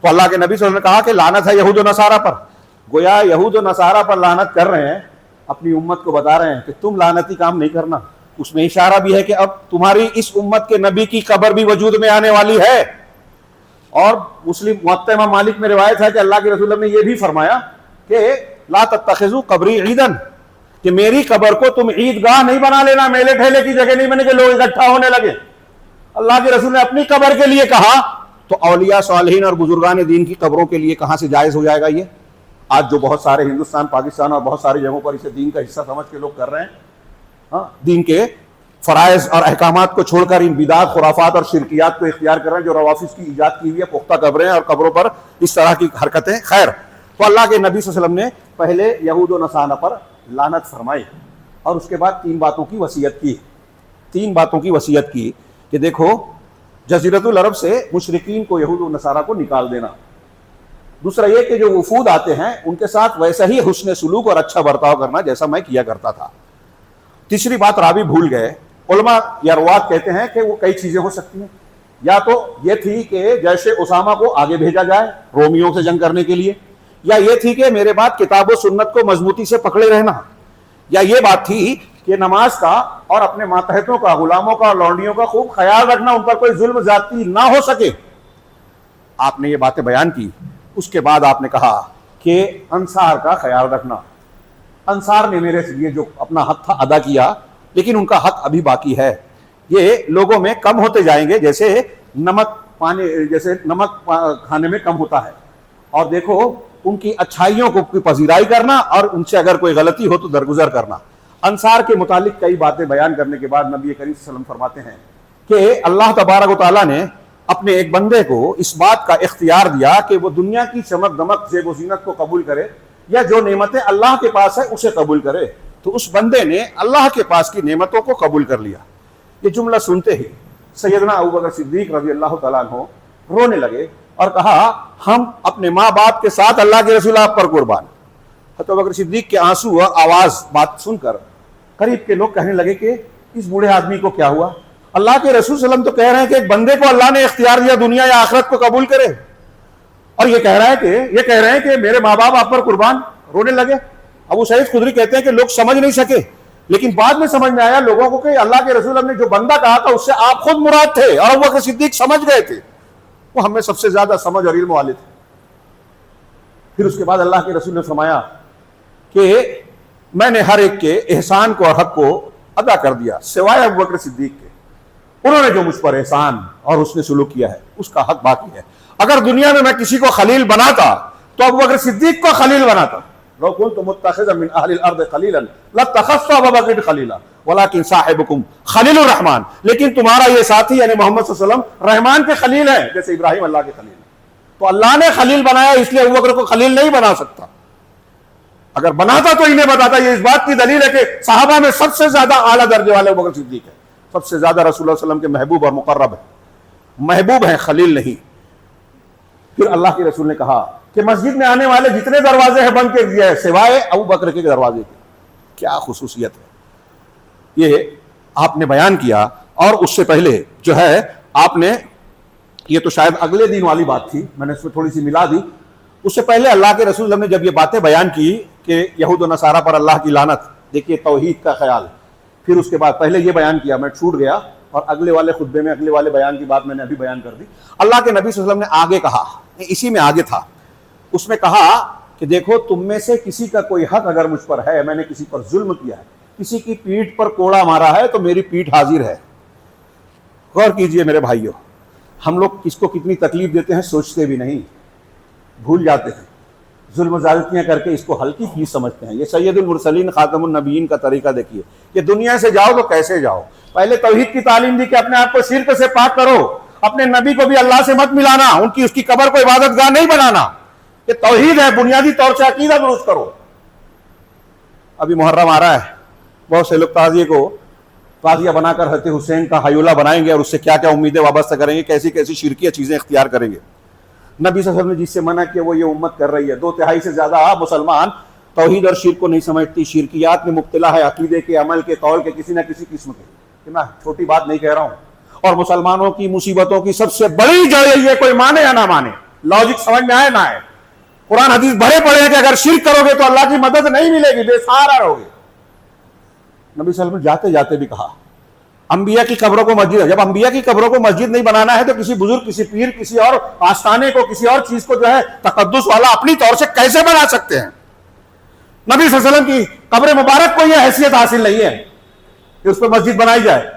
تو اللہ کے نبی صلی اللہ علیہ وسلم نے کہا کہ لعنت ہے یہود و نصارہ پر. گویا یہود و نصارہ پر لعنت کر رہے ہیں, اپنی امت کو بتا رہے ہیں کہ تم لعنتی کام نہیں کرنا. اس میں اشارہ بھی ہے کہ اب تمہاری اس امت کے نبی کی قبر بھی وجود میں آنے والی ہے. اور مسلم موطا امام مالک میں روایت ہے کہ اللہ کے رسول نے یہ بھی فرمایا کہ لا تتخذوا قبری عیدا, کہ میری قبر کو تم عیدگاہ نہیں بنا لینا, میلے ٹھیلے کی جگہ نہیں بنے کہ لوگ اکٹھا ہونے لگے. اللہ کے رسول نے اپنی قبر کے لیے کہا, تو اولیاء صالحین اور بزرگان دین کی قبروں کے لیے کہاں سے جائز ہو جائے گا یہ؟ آج جو بہت سارے ہندوستان, پاکستان اور بہت ساری جگہوں پر اسے دین کا حصہ سمجھ کے لوگ کر رہے ہیں, دین کے فرائض اور احکامات کو چھوڑ کر ان بدعات, خرافات اور شرکیات کو اختیار کر رہے ہیں جو روافض کی ایجاد کی ہوئی ہے, پختہ قبریں اور قبروں پر اس طرح کی حرکتیں. خیر, تو اللہ کے نبی صلی اللہ علیہ وسلم نے پہلے یہود و نصارہ پر لعنت فرمائی, اور اس کے بعد 3 باتوں کی وصیت کی کہ دیکھو, جزیرۃ العرب سے مشرکین کو, یہود و نصارہ کو نکال دینا. دوسرا یہ کہ جو وفود آتے ہیں ان کے ساتھ ویسا ہی حسن سلوک اور اچھا برتاؤ کرنا جیسا میں کیا کرتا تھا. تیسری بات راوی بھول گئے. علماء یا روات کہتے ہیں کہ وہ کئی چیزیں ہو سکتی ہیں. یا تو یہ تھی کہ جیسے اسامہ کو آگے بھیجا جائے رومیوں سے جنگ کرنے کے لیے, یا یہ تھی کہ میرے بعد کتاب و سنت کو مضبوطی سے پکڑے رہنا, یا یہ بات تھی کہ نماز کا اور اپنے ماتحتوں کا, غلاموں کا اور لونڈیوں کا خوب خیال رکھنا, ان پر کوئی ظلم زیادتی نہ ہو سکے. آپ نے یہ باتیں بیان کی. اس کے بعد آپ نے کہا کہ انصار کا خیال رکھنا. انصار نے میرے لیے جو اپنا حق تھا ادا کیا, لیکن ان کا حق ابھی باقی ہے. یہ لوگوں میں کم ہوتے جائیں گے جیسے نمک کھانے میں کم ہوتا ہے. اور دیکھو ان کی اچھائیوں کو پذیرائی کرنا, اور ان سے اگر کوئی غلطی ہو تو درگزر کرنا. انصار کے متعلق کئی باتیں بیان کرنے کے بعد نبی کریم صلی اللہ علیہ وسلم فرماتے ہیں کہ اللہ تبارک و تعالیٰ نے اپنے ایک بندے کو اس بات کا اختیار دیا کہ وہ دنیا کی چمک دمک زیب و زینت کو قبول کرے, یا جو نعمتیں اللہ کے پاس ہے اسے قبول کرے. تو اس بندے نے اللہ کے پاس کی نعمتوں کو قبول کر لیا. یہ جملہ سنتے ہی سیدنا ابوبکر صدیق رضی اللہ تعالیٰ عنہ رونے لگے اور کہا, ہم اپنے ماں باپ کے ساتھ اللہ کے رسول آپ پر قربان. حضرت ابوبکر صدیق کے آنسو اور آواز بات سن کر قریب کے لوگ کہنے لگے کہ اس بوڑھے آدمی کو کیا ہوا؟ اللہ کے رسول صلی اللہ علیہ وسلم تو کہہ رہے ہیں کہ ایک بندے کو اللہ نے اختیار دیا دنیا یا آخرت کو قبول کرے, اور یہ کہہ رہے ہیں کہ میرے ماں باپ آپ پر قربان. رونے لگے. ابو سعید خدری کہتے ہیں کہ لوگ سمجھ نہیں سکے, لیکن بعد میں سمجھ میں آیا لوگوں کو کہ اللہ کے رسول نے جو بندہ کہا تھا اس سے آپ خود مراد تھے, اور ابوبکر صدیق سمجھ گئے تھے. وہ ہم میں سب سے زیادہ سمجھ اور علم والے تھے. پھر اس کے بعد اللہ کے رسول نے فرمایا کہ میں نے ہر ایک کے احسان کو اور حق کو ادا کر دیا سوائے ابوبکر صدیق کے. انہوں نے جو مجھ پر احسان اور اس نے سلوک کیا ہے اس کا حق باقی ہے. اگر دنیا میں کسی کو خلیل بناتا تو ابوبکر صدیق کو خلیل بناتا. لو كنت متخذا من اهل الارض خليلا لاتخذت ابا بکر خلیلا ولكن صاحبكم خلیل الرحمن. لیکن تمہارا یہ ساتھی یعنی محمد صلی اللہ علیہ وسلم رحمان کے خلیل ہیں, جیسے ابراہیم اللہ کے خلیل ہیں. تو اللہ نے خلیل بنایا, اس لیے ابوبکر کو خلیل نہیں بنا سکتا. اگر بناتا تو انہیں بتاتا. یہ اس بات کی دلیل ہے کہ صحابہ میں سب سے زیادہ اعلیٰ درجے والے ابو بکر صدیق ہے, سب سے زیادہ رسول اللہ صلی اللہ علیہ وسلم کے محبوب اور مقرب ہے, محبوب ہیں, خلیل نہیں. پھر اللہ کے رسول نے کہا کہ مسجد میں آنے والے جتنے دروازے ہیں بند کر دیا ہے سوائے ابو بکر کے دروازے کے. کیا خصوصیت ہے, یہ آپ نے بیان کیا. اور اس سے پہلے جو ہے آپ نے, یہ تو شاید اگلے دن والی بات تھی, میں نے اس میں تھوڑی سی ملا دی. اس سے پہلے اللہ کے رسول نے جب یہ باتیں بیان کی کہ یہود و نصارہ پر اللہ کی لعنت, دیکھیے توحید کا خیال, پھر اس کے بعد پہلے یہ بیان کیا, میں چھوٹ گیا اور اگلے والے خطبے میں اگلے والے بیان کی بات میں نے ابھی بیان کر دی. اللہ کے نبی صلی اللہ علیہ وسلم نے آگے کہا, اسی میں آگے تھا, اس میں کہا کہ دیکھو تم میں سے کسی کا کوئی حق اگر مجھ پر ہے, میں نے کسی پر ظلم کیا ہے, کسی کی پیٹھ پر کوڑا مارا ہے تو میری پیٹھ حاضر ہے. غور کیجئے میرے بھائیوں, ہم لوگ کس کو کتنی تکلیف دیتے ہیں سوچتے بھی نہیں, بھول جاتے ہیں, ظلم و زیادتیاں کر کے اس کو ہلکی چیز سمجھتے ہیں. یہ سید المرسلین خاتم النبیین کا طریقہ دیکھیے کہ دنیا سے جاؤ تو کیسے جاؤ. پہلے توحید کی تعلیم دی کہ اپنے آپ کو شرک سے پاک کرو, اپنے نبی کو بھی اللہ سے مت ملانا, اس کی قبر کو عبادت گاہ نہیں بنانا, یہ توحید ہے, بنیادی طور سے عقیدہ درست کرو. ابھی محرم آ رہا ہے, بہت سے لوگ تعزیے کو تعزیہ بنا کر حضرت حسین کا حیولہ بنائیں گے اور اس سے کیا کیا امیدیں وابستہ کریں گے, کیسی کیسی شرکیہ چیزیں اختیار کریں گے. نبی صلی اللہ علیہ وسلم نے جس سے منع کیا وہ یہ امت کر رہی ہے. 2/3 سے زیادہ مسلمان توحید اور شرک کو نہیں سمجھتی, شرکیات میں مبتلا ہے, عقیدے کے, عمل کے, قول کے, کسی نہ کسی قسم کے. میں چھوٹی بات نہیں کہہ رہا ہوں. اور مسلمانوں کی مصیبتوں کی سب سے بڑی جڑ یہ, کوئی مانے یا نہ مانے, لاجک سمجھ میں آئے نہ آئے, قرآن حدیث بھرے پڑے ہیں کہ اگر شرک کرو گے تو اللہ کی مدد نہیں ملے گی, بے سہارا رہو گے. نبی صلی اللہ علیہ وسلم جاتے جاتے بھی کہا انبیاء کی قبروں کو مسجد, جب انبیاء کی قبروں کو مسجد نہیں بنانا ہے تو کسی بزرگ, کسی پیر, کسی اور آستانے کو, کسی اور چیز کو جو ہے تقدس والا اپنی طور سے کیسے بنا سکتے ہیں؟ نبی صلی اللہ علیہ وسلم کی قبر مبارک کو یہ حیثیت حاصل نہیں ہے کہ اس پہ مسجد بنائی جائے.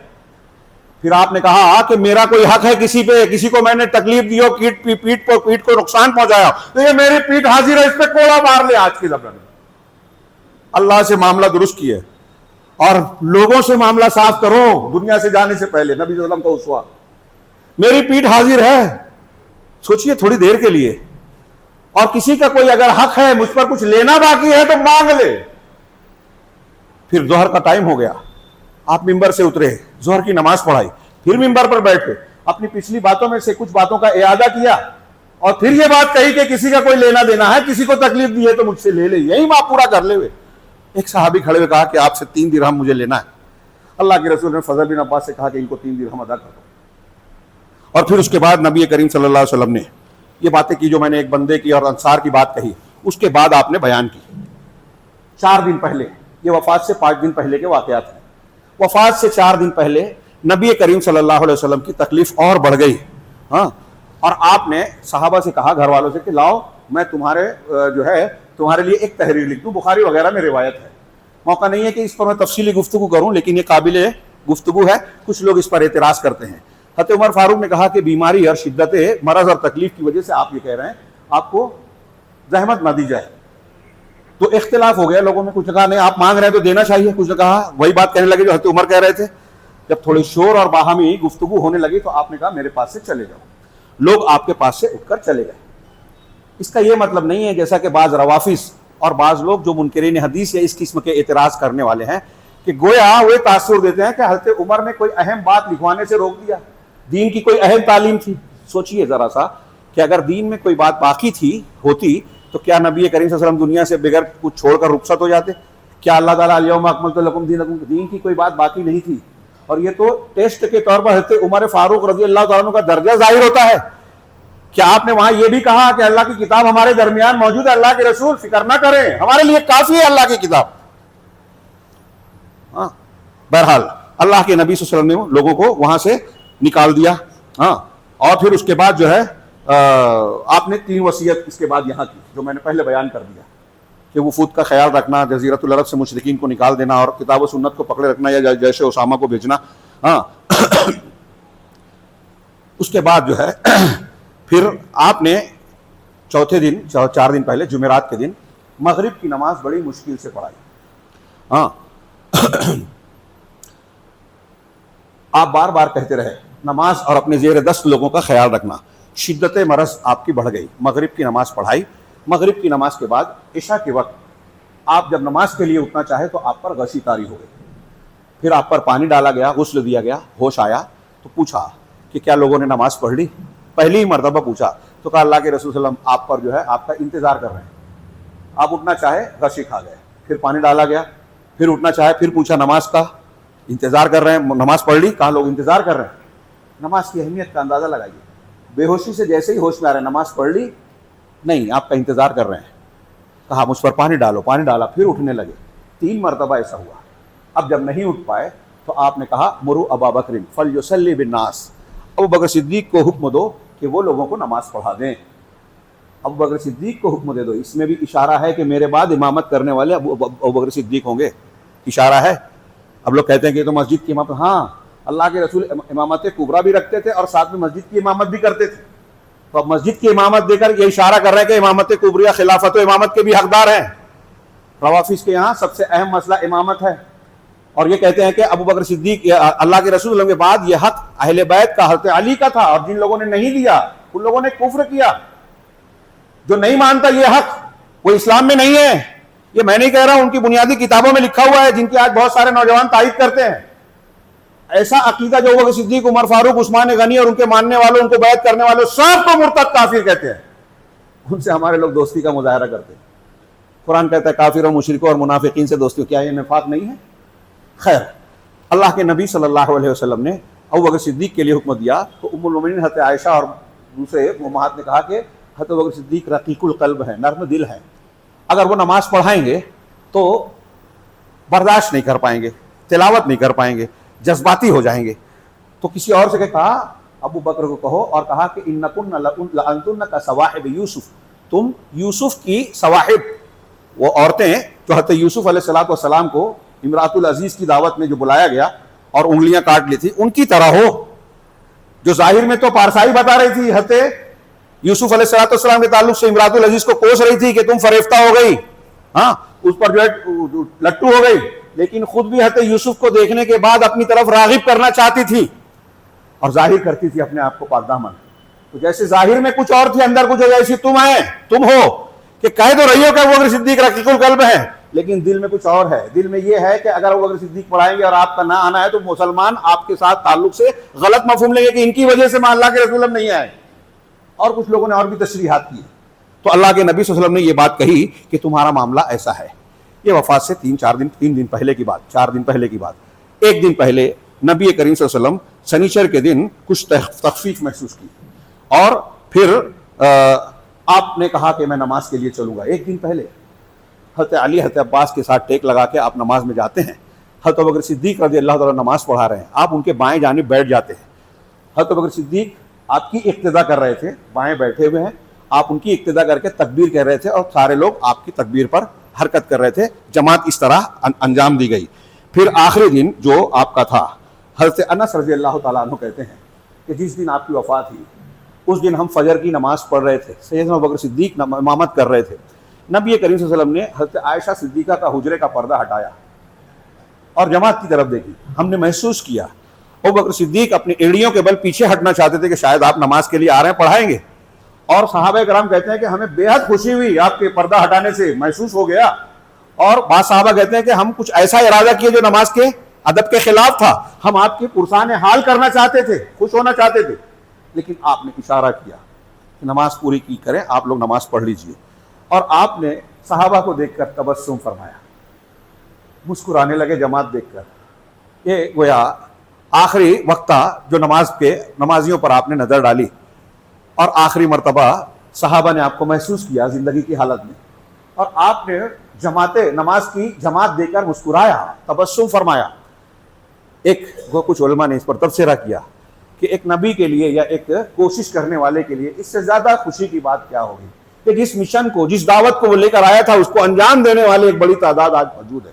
پھر آپ نے کہا کہ میرا کوئی حق ہے کسی پہ, کسی کو میں نے تکلیف دی ہو, پیٹ کو نقصان پہنچایا تو یہ میری پیٹ حاضر ہے, اس پہ کوڑا مار لے. آج کی زبان میں اللہ سے معاملہ درست کیے اور لوگوں سے معاملہ صاف کرو دنیا سے جانے سے پہلے. نبی صلی اللہ علیہ وسلم کا اسوہ, میری پیٹھ حاضر ہے, سوچئے تھوڑی دیر کے لیے. اور کسی کا کوئی اگر حق ہے, مجھ پر کچھ لینا باقی ہے تو مانگ لے. پھر ظہر کا ٹائم ہو گیا, آپ ممبر سے اترے, ظہر کی نماز پڑھائی, پھر ممبر پر بیٹھے, اپنی پچھلی باتوں میں سے کچھ باتوں کا اعادہ کیا اور پھر یہ بات کہی کہ کسی کا کوئی لینا دینا ہے, کسی کو تکلیف دی ہے تو مجھ سے لے لے, یہی آپ پورا کر لے ہوئے. ایک صحابی کھڑے ہوئے کہا کہ آپ سے 3 درہم مجھے لینا ہے. اللہ کے رسول نے فضل بن عباس سے کہا کہ ان کو 3 درہم ادا کر دو. اور پھر اس کے بعد نبی کریم صلی اللہ علیہ وسلم نے یہ باتیں کی جو میں نے ایک بندے کی اور انصار کی بات کہی. اس کے بعد آپ نے بیان کی 4 دن پہلے, یہ وفات سے 5 دن پہلے کے واقعات ہیں. وفات سے 4 دن پہلے نبی کریم صلی اللہ علیہ وسلم کی تکلیف اور بڑھ گئی. ہاں, اور آپ نے صحابہ سے کہا, گھر والوں سے, کہ لاؤ میں تمہارے لیے ایک تحریر لکھ دوں. بخاری وغیرہ میں روایت ہے, موقع نہیں ہے کہ اس پر میں تفصیلی گفتگو کروں, لیکن یہ قابل گفتگو ہے. کچھ لوگ اس پر اعتراض کرتے ہیں. حضرت عمر فاروق نے کہا کہ بیماری اور شدت مرض اور تکلیف کی وجہ سے آپ یہ کہہ رہے ہیں, آپ کو زحمت نہ دی جائے. تو اختلاف ہو گیا لوگوں میں. کچھ نے کہا نہیں آپ مانگ رہے ہیں تو دینا چاہیے, کچھ نے کہا وہی بات کہنے لگے جو حضرت عمر کہہ رہے تھے. جب تھوڑی شور اور باہمی گفتگو ہونے لگی تو آپ نے کہا میرے پاس سے چلے جاؤ. لوگ آپ کے پاس سے اٹھ کر چلے گئے. اس کا یہ مطلب نہیں ہے جیسا کہ بعض روافظ اور بعض لوگ جو منکرین حدیث یا اس قسم کے اعتراض کرنے والے ہیں کہ گویا وہ تاثر دیتے ہیں کہ حضرت عمر نے کوئی اہم بات لکھوانے سے روک دیا, دین کی کوئی اہم تعلیم تھی. سوچئے ذرا سا کہ اگر دین میں کوئی بات باقی ہوتی تو کیا نبی کریم صلی اللہ علیہ وسلم دنیا سے بغیر کچھ چھوڑ کر رخصت ہو جاتے؟ کیا اللہ تعالیٰ الیوم اکملت لکم دینکم, دین کی کوئی بات باقی نہیں تھی. اور یہ تو ٹیسٹ کے طور پر حضرت عمر فاروق رضی اللہ تعالیٰ عنہ کا درجہ ظاہر ہوتا ہے. کیا آپ نے وہاں یہ بھی کہا کہ اللہ کی کتاب ہمارے درمیان موجود ہے, اللہ کے رسول فکر نہ کریں, ہمارے لیے کافی ہے اللہ کی کتاب؟ ہاں, بہرحال اللہ کے نبی صلی اللہ علیہ وسلم نے لوگوں کو وہاں سے نکال دیا. ہاں, اور پھر اس کے بعد جو ہے آپ نے 3 وصیت اس کے بعد یہاں کی جو میں نے پہلے بیان کر دیا کہ وفود کا خیال رکھنا, جزیرۃ العرب سے مشرکین کو نکال دینا اور کتاب و سنت کو پکڑے رکھنا یا جیش اسامہ کو بھیجنا. ہاں اس کے بعد جو ہے پھر آپ نے چوتھے دن, 4 دن پہلے جمعرات کے دن مغرب کی نماز بڑی مشکل سے پڑھائی. ہاں آپ بار بار کہتے رہے نماز اور اپنے زیر دست لوگوں کا خیال رکھنا. شدت مرض آپ کی بڑھ گئی, مغرب کی نماز پڑھائی. مغرب کی نماز کے بعد عشاء کے وقت آپ جب نماز کے لیے اٹھنا چاہے تو آپ پر غشی طاری ہو گئی، پھر آپ پر پانی ڈالا گیا، غسل دیا گیا، ہوش آیا تو پوچھا کہ کیا لوگوں نے نماز پڑھ لی؟ پہلی ہی مرتبہ پوچھا تو کہا اللہ کے رسول صلی اللہ علیہ وسلم آپ پر جو ہے آپ کا انتظار کر رہے ہیں. آپ اٹھنا چاہے غشی کھا گئے، پھر پانی ڈالا گیا، پھر اٹھنا چاہے، پھر پوچھا نماز کا انتظار کر رہے ہیں، نماز پڑھ لی؟ کہا لوگ انتظار کر رہے ہیں. نماز کی اہمیت کا اندازہ لگائیے. بے ہوشی سے جیسے ہی ہوش میں آ رہے ہیں نماز پڑھ لی؟ نہیں، آپ کا انتظار کر رہے ہیں. کہا مجھ پر پانی ڈالو، پانی ڈالا، پھر اٹھنے لگے. 3 مرتبہ ایسا ہوا. اب جب نہیں اٹھ پائے تو آپ نے کہا مرو ابا بکر فلیصلی بالناس، ابو بکر صدیق کو حکم دو کہ وہ لوگوں کو نماز پڑھا دیں. ابو بکر صدیق کو حکم دے دو. اس میں بھی اشارہ ہے کہ میرے بعد امامت کرنے والے ابو بکر صدیق ہوں گے. اشارہ ہے. اب لوگ کہتے ہیں کہ یہ تو مسجد کی امامت. ہاں، اللہ کے رسول امامت کبریٰ بھی رکھتے تھے اور ساتھ میں مسجد کی امامت بھی کرتے تھے. تو اب مسجد کی امامت دے کر یہ اشارہ کر رہے ہیں کہ امامت کبریٰ خلافت و امامت کے بھی حقدار ہیں. روافظ کے یہاں سب سے اہم مسئلہ امامت ہے، اور یہ کہتے ہیں کہ ابو بکر صدیق اللہ کے رسول کے بعد یہ حق اہل بیت کا، حضرت علی کا تھا، اور جن لوگوں نے نہیں دیا ان لوگوں نے کفر کیا. جو نہیں مانتا یہ حق وہ اسلام میں نہیں ہے. یہ میں نہیں کہہ رہا ہوں، ان کی بنیادی کتابوں میں لکھا ہوا ہے جن کی آج بہت سارے نوجوان تائید کرتے ہیں. ایسا عقیدہ جو ابو بکر صدیق، عمر فاروق، عثمان غنی اور ان کے ماننے والوں، ان کو بیعت کرنے والوں سب کو مرتد کافر کہتے ہیں. ان سے ہمارے لوگ دوستی کا مظاہرہ کرتے ہیں. قرآن کہتا ہے کافروں، مشرکوں اور منافقین سے دوستی. کیا یہ نفاق نہیں ہے؟ خیر، اللہ کے نبی صلی اللہ علیہ وسلم نے ابو بکر صدیق کے لیے حکم دیا تو ام المومنین حضرت عائشہ اور دوسرے امہات نے کہا کہ حضرت ابو بکر صدیق رقیق القلب ہے، نرم دل ہے. اگر وہ نماز پڑھائیں گے تو برداشت نہیں کر پائیں گے، تلاوت نہیں کر پائیں گے، جذباتی ہو جائیں گے. تو کسی اور سے کہا ابو بکر کو کہو، اور کہا کہ انکن لانتن کصواحب یوسف، تم یوسف کی صواحب، وہ عورتیں جو حضرت یوسف علیہ السلام کو امراۃ العزیز کی دعوت میں جو بلایا گیا اور انگلیاں کاٹ لی تھی، ان کی طرح ہو. جو ظاہر میں تو پارسائی بتا رہی تھی حضرت یوسف علیہ السلام کے تعلق سے امراۃ العزیز کو کوس رہی تھی کہ تم فریفتہ ہو گئی، ہاں اس پر جو ہے لٹو ہو گئی، لیکن خود بھی حضرت یوسف کو دیکھنے کے بعد اپنی طرف راغب کرنا چاہتی تھی اور ظاہر کرتی تھی اپنے آپ کو پاک دامن. تو جیسے ظاہر میں کچھ اور تھی، اندر کچھ ایسی تم ہو کہ کہہ تو رہی ہو کہ ابو بکر صدیق رقیق القلب ہے، لیکن دل میں کچھ اور ہے. دل میں یہ ہے کہ اگر ابو بکر صدیق پڑھائیں گے اور آپ کا نہ آنا ہے تو مسلمان آپ کے ساتھ تعلق سے غلط مفہوم لیں گے کہ ان کی وجہ سے اللہ کے رسول نہیں آئے. اور کچھ لوگوں نے اور بھی تشریحات کی. تو اللہ کے نبی صلی اللہ علیہ وسلم نے یہ بات کہی کہ تمہارا معاملہ ایسا ہے. یہ وفات سے 3 دن پہلے کی بات، 4 دن پہلے کی بات. 1 دن پہلے نبی کریم صلی اللہ علیہ وسلم سنیچر کے دن کچھ تخفیف محسوس کی، اور پھر آپ نے کہا کہ میں نماز کے لیے چلوں گا. 1 دن پہلے حضرت علی حضرت عباس کے ساتھ ٹیک لگا کے آپ نماز میں جاتے ہیں. حضرت ابوبکر صدیق رضی اللہ تعالیٰ نماز پڑھا رہے ہیں، آپ ان کے بائیں جانب بیٹھ جاتے ہیں. حضرت ابوبکر صدیق آپ کی اقتدا کر رہے تھے، بائیں بیٹھے ہوئے ہیں، آپ ان کی اقتدا کر کے تکبیر کہہ رہے تھے اور سارے لوگ آپ کی تکبیر پر حرکت کر رہے تھے. جماعت اس طرح انجام دی گئی. پھر آخری دن جو آپ کا تھا، حضرت انس رضی اللہ تعالیٰ عنہ کہتے ہیں کہ جس دن آپ کی وفات ہوئی اس دن ہم فجر کی نماز پڑھ رہے تھے، سیدنا ابوبکر صدیق امامت کر رہے تھے. نبی کریم صلی اللہ علیہ وسلم نے حضرت عائشہ صدیقہ کا حجرے کا پردہ ہٹایا اور جماعت کی طرف دیکھی. ہم نے محسوس کیا ابوبکر صدیق اپنی ایڑیوں کے بل پیچھے ہٹنا چاہتے تھے کہ شاید آپ نماز کے لیے آ رہے ہیں، پڑھائیں گے. اور صحابہ کرام کہتے ہیں کہ ہمیں بے حد خوشی ہوئی آپ کے پردہ ہٹانے سے، محسوس ہو گیا. اور بعض صحابہ کہتے ہیں کہ ہم کچھ ایسا ارادہ کیے جو نماز کے ادب کے خلاف تھا. ہم آپ کی پرسان حال کرنا چاہتے تھے، خوش ہونا چاہتے تھے، لیکن آپ نے اشارہ کیا کہ نماز پوری کی کریں، آپ لوگ نماز پڑھ لیجئے. اور آپ نے صحابہ کو دیکھ کر تبسم فرمایا، مسکرانے لگے جماعت دیکھ کر. یہ گویا آخری وقت تھا جو نمازیوں پر آپ نے نظر ڈالی، اور آخری مرتبہ صحابہ نے آپ کو محسوس کیا زندگی کی حالت میں، اور آپ نے نماز کی جماعت دے کر مسکرایا، تبسم فرمایا. کچھ علماء نے اس پر تبصرہ کیا کہ ایک نبی کے لیے یا ایک کوشش کرنے والے کے لیے اس سے زیادہ خوشی کی بات کیا ہوگی کہ جس مشن کو، جس دعوت کو وہ لے کر آیا تھا اس کو انجام دینے والے ایک بڑی تعداد آج موجود ہے.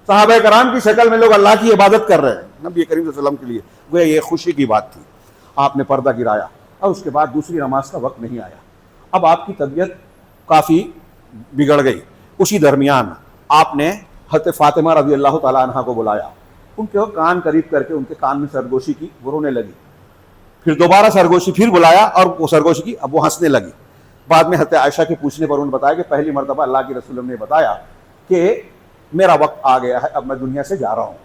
صحابہ کرام کی شکل میں لوگ اللہ کی عبادت کر رہے ہیں. نبی کریم صلی اللہ علیہ وسلم کے لیے گویا یہ خوشی کی بات تھی. آپ نے پردہ گرایا اور اس کے بعد دوسری نماز کا وقت نہیں آیا. اب آپ کی طبیعت کافی بگڑ گئی. اسی درمیان آپ نے حضرت فاطمہ رضی اللہ تعالیٰ عنہ کو بلایا، ان کے کان قریب کر کے ان کے کان میں سرگوشی کی، وہ رونے لگی. پھر دوبارہ سرگوشی پھر بلایا اور وہ سرگوشی کی، اب وہ ہنسنے لگی. بعد میں حضرت عائشہ کے پوچھنے پر انہوں نے بتایا کہ پہلی مرتبہ اللہ کے رسول نے بتایا کہ میرا وقت آ گیا ہے، اب میں دنیا سے جا رہا ہوں.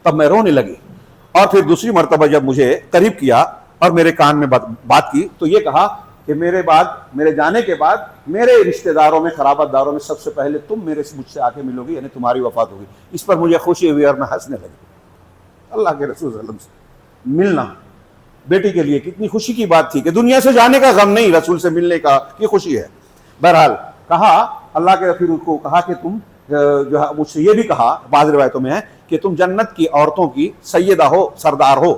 تب میں رونے لگی. اور پھر دوسری مرتبہ جب مجھے قریب کیا اور میرے کان میں بات کی تو یہ کہا کہ میرے جانے کے بعد میرے رشتہ داروں میں، قرابت داروں میں سب سے پہلے تم مجھ سے آ کے ملو گی، یعنی تمہاری وفات ہوگی. اس پر مجھے خوشی ہوئی اور میں ہنسنے لگی. اللہ کے رسول صلی اللہ علیہ وسلم سے ملنا بیٹی کے لیے کتنی خوشی کی بات تھی کہ دنیا سے جانے کا غم نہیں، رسول سے ملنے کا کی خوشی ہے. بہرحال کہا اللہ کے رسول کو کہا کہ تم جو ہے مجھ سے یہ بھی کہا، بعض روایتوں میں ہے کہ تم جنت کی عورتوں کی سیدہ ہو، سردار ہو.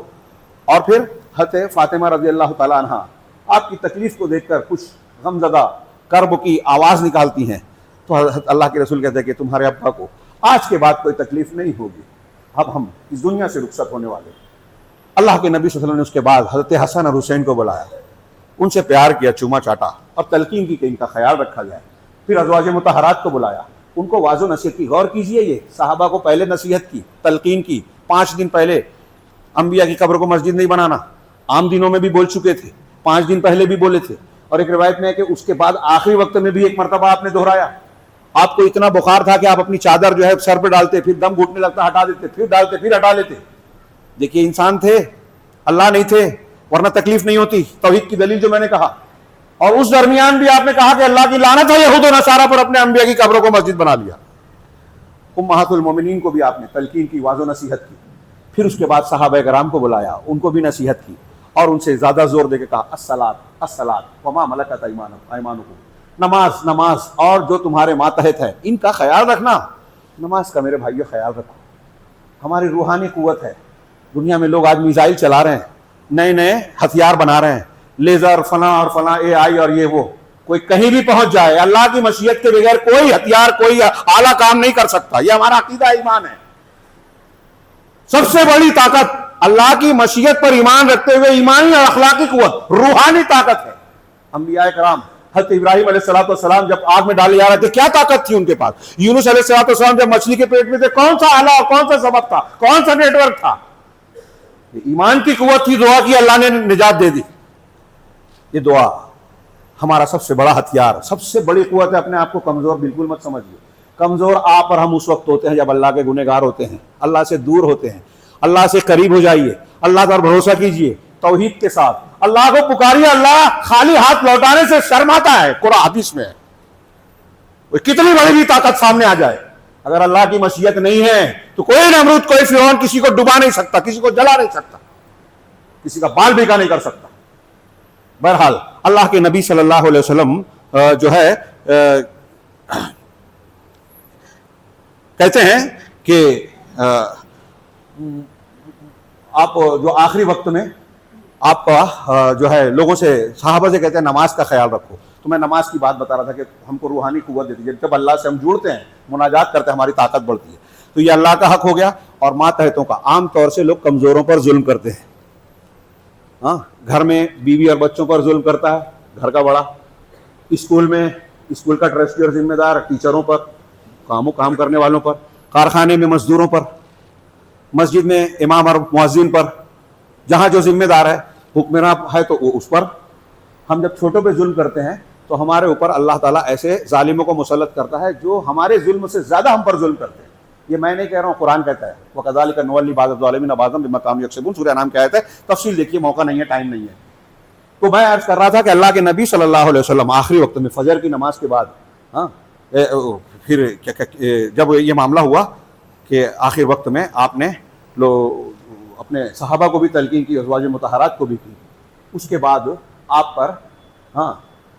اور پھر حضرت فاطمہ رضی اللہ تعالیٰ عنہ آپ کی تکلیف کو دیکھ کر کچھ غمزدہ کرب کی آواز نکالتی ہیں. تو حضرت اللہ کے رسول کہتے ہیں کہ تمہارے ابا کو آج کے بعد کوئی تکلیف نہیں ہوگی، اب ہم اس دنیا سے رخصت ہونے والے. اللہ کے نبی صلی اللہ علیہ وسلم نے اس کے بعد حضرت حسن اور حسین کو بلایا، ان سے پیار کیا، چوما چاٹا اور تلقین کی کہ ان کا خیال رکھا جائے. پھر ازواج مطہرات کو بلایا، ان کو واضح نصیحت کی. غور کیجئے، یہ صحابہ کو پہلے نصیحت کی، تلقین کی. 5 دن پہلے انبیاء کی قبر کو مسجد نہیں بنانا، عام دنوں میں بھی بول چکے تھے، 5 دن پہلے بھی بولے تھے. اور ایک روایت میں ہے کہ اس کے بعد آخری وقت میں بھی ایک مرتبہ آپ نے دہرایا. آپ کو اتنا بخار تھا کہ آپ اپنی چادر جو ہے سر پہ ڈالتے، پھر دم گھٹنے لگتا ہٹا دیتے، پھر ڈالتے، پھر ہٹا لیتے. دیکھیے انسان تھے، اللہ نہیں تھے، ورنہ تکلیف نہیں ہوتی. توحید کی دلیل جو میں نے کہا. اور اس درمیان بھی آپ نے کہا کہ اللہ کی لعنت ہے یہود و نصارہ پر، اپنے انبیاء کی قبروں کو مسجد بنا لیا. امہات المومنین کو بھی آپ نے تلقین کی، واضح نصیحت کی. پھر اس کے بعد صحابہ کرام کو بلایا، ان کو بھی نصیحت کی اور ان سے زیادہ زور دے کے کہا الصلاۃ الصلاۃ وما ملکت ایمانکم، نماز نماز اور جو تمہارے ماتحت ہے ان کا خیال رکھنا. نماز کا میرے بھائیو خیال رکھو. ہماری روحانی قوت ہے. دنیا میں لوگ آج میزائل چلا رہے ہیں، نئے نئے ہتھیار بنا رہے ہیں، لیزر فلاں اور فلاں، اے آئی اور یہ وہ. کوئی کہیں بھی پہنچ جائے، اللہ کی مشیت کے بغیر کوئی ہتھیار، کوئی اعلیٰ کام نہیں کر سکتا. یہ ہمارا عقیدہ ایمان ہے. سب سے بڑی طاقت اللہ کی مشیت پر ایمان رکھتے ہوئے ایمانی اور اخلاقی قوت، روحانی طاقت ہے. انبیاء کرام، حضرت ابراہیم علیہ السلام جب آگ میں ڈالے جا رہے تھے کیا طاقت تھی ان کے پاس؟ یونس علیہ السلام جب مچھلی کے پیٹ میں تھے کون سا آلہ اور کون سا سبب تھا، کون سا نیٹ ورک تھا؟ ایمان کی قوت تھی. دعا کی، اللہ نے نجات دے دی. یہ دعا ہمارا سب سے بڑا ہتھیار، سب سے بڑی قوت ہے. اپنے آپ کو کمزور بالکل مت سمجھیے. کمزور آپ اور ہم اس وقت ہوتے ہیں جب اللہ کے گنہگار ہوتے ہیں، اللہ سے دور ہوتے ہیں. اللہ سے قریب ہو جائیے، اللہ پر بھروسہ کیجئے توحید کے ساتھ. اللہ کو پکاریے. اللہ خالی ہاتھ لوٹانے سے شرماتا ہے، قرآن حدیث میں ہے. کتنی بڑی بھی طاقت سامنے آ جائے، اگر اللہ کی مشیت نہیں ہے تو کوئی نمرود، کوئی فرعون کسی کو ڈبا نہیں سکتا، کسی کو جلا نہیں سکتا، کسی کا بال بیکا نہیں کر سکتا. بہرحال اللہ کے نبی صلی اللہ علیہ وسلم جو ہے کہتے ہیں کہ آپ جو آخری وقت میں آپ کا جو ہے لوگوں سے، صحابہ سے کہتے ہیں نماز کا خیال رکھو. تو میں نماز کی بات بتا رہا تھا کہ ہم کو روحانی قوت دیتی ہے. جب اللہ سے ہم جڑتے ہیں، مناجات کرتے ہیں، ہماری طاقت بڑھتی ہے. تو یہ اللہ کا حق ہو گیا. اور ماتحتوں کا، عام طور سے لوگ کمزوروں پر ظلم کرتے ہیں. ہاں، گھر میں بیوی اور بچوں پر ظلم کرتا ہے گھر کا بڑا، اسکول میں اسکول کا ٹرسٹی اور ذمہ دار ٹیچروں پر، کام کرنے والوں پر، کارخانے میں مزدوروں پر، مسجد میں امام اور مؤذن پر، جہاں جو ذمہ دار ہے، حکمراں ہے تو وہ اس پر. ہم جب چھوٹوں پہ ظلم کرتے ہیں تو ہمارے اوپر اللہ تعالیٰ ایسے ظالموں کو مسلط کرتا ہے جو ہمارے ظلم سے زیادہ ہم پر ظلم کرتے ہیں. یہ میں نہیں کہہ رہا ہوں، قرآن کہتا ہے وَكَذَلِكَ نُوَلِّي بَعْضَ الظَّالِمِينَ بَعْضًا بِمَا كَانُوا يَكْسِبُونَ. سورہ انعام کی آیت ہے، تفصیل دیکھیے، موقع نہیں ہے، ٹائم نہیں ہے. تو میں عرض کر رہا تھا کہ اللہ کے نبی صلی اللہ علیہ وسلم آخری وقت میں فجر کی نماز کے بعد، پھر جب یہ معاملہ ہوا کہ آخر وقت میں آپ نے اپنے صحابہ کو بھی تلقین کی، ازواج مطہرات کو بھی کی. اس کے بعد آپ پر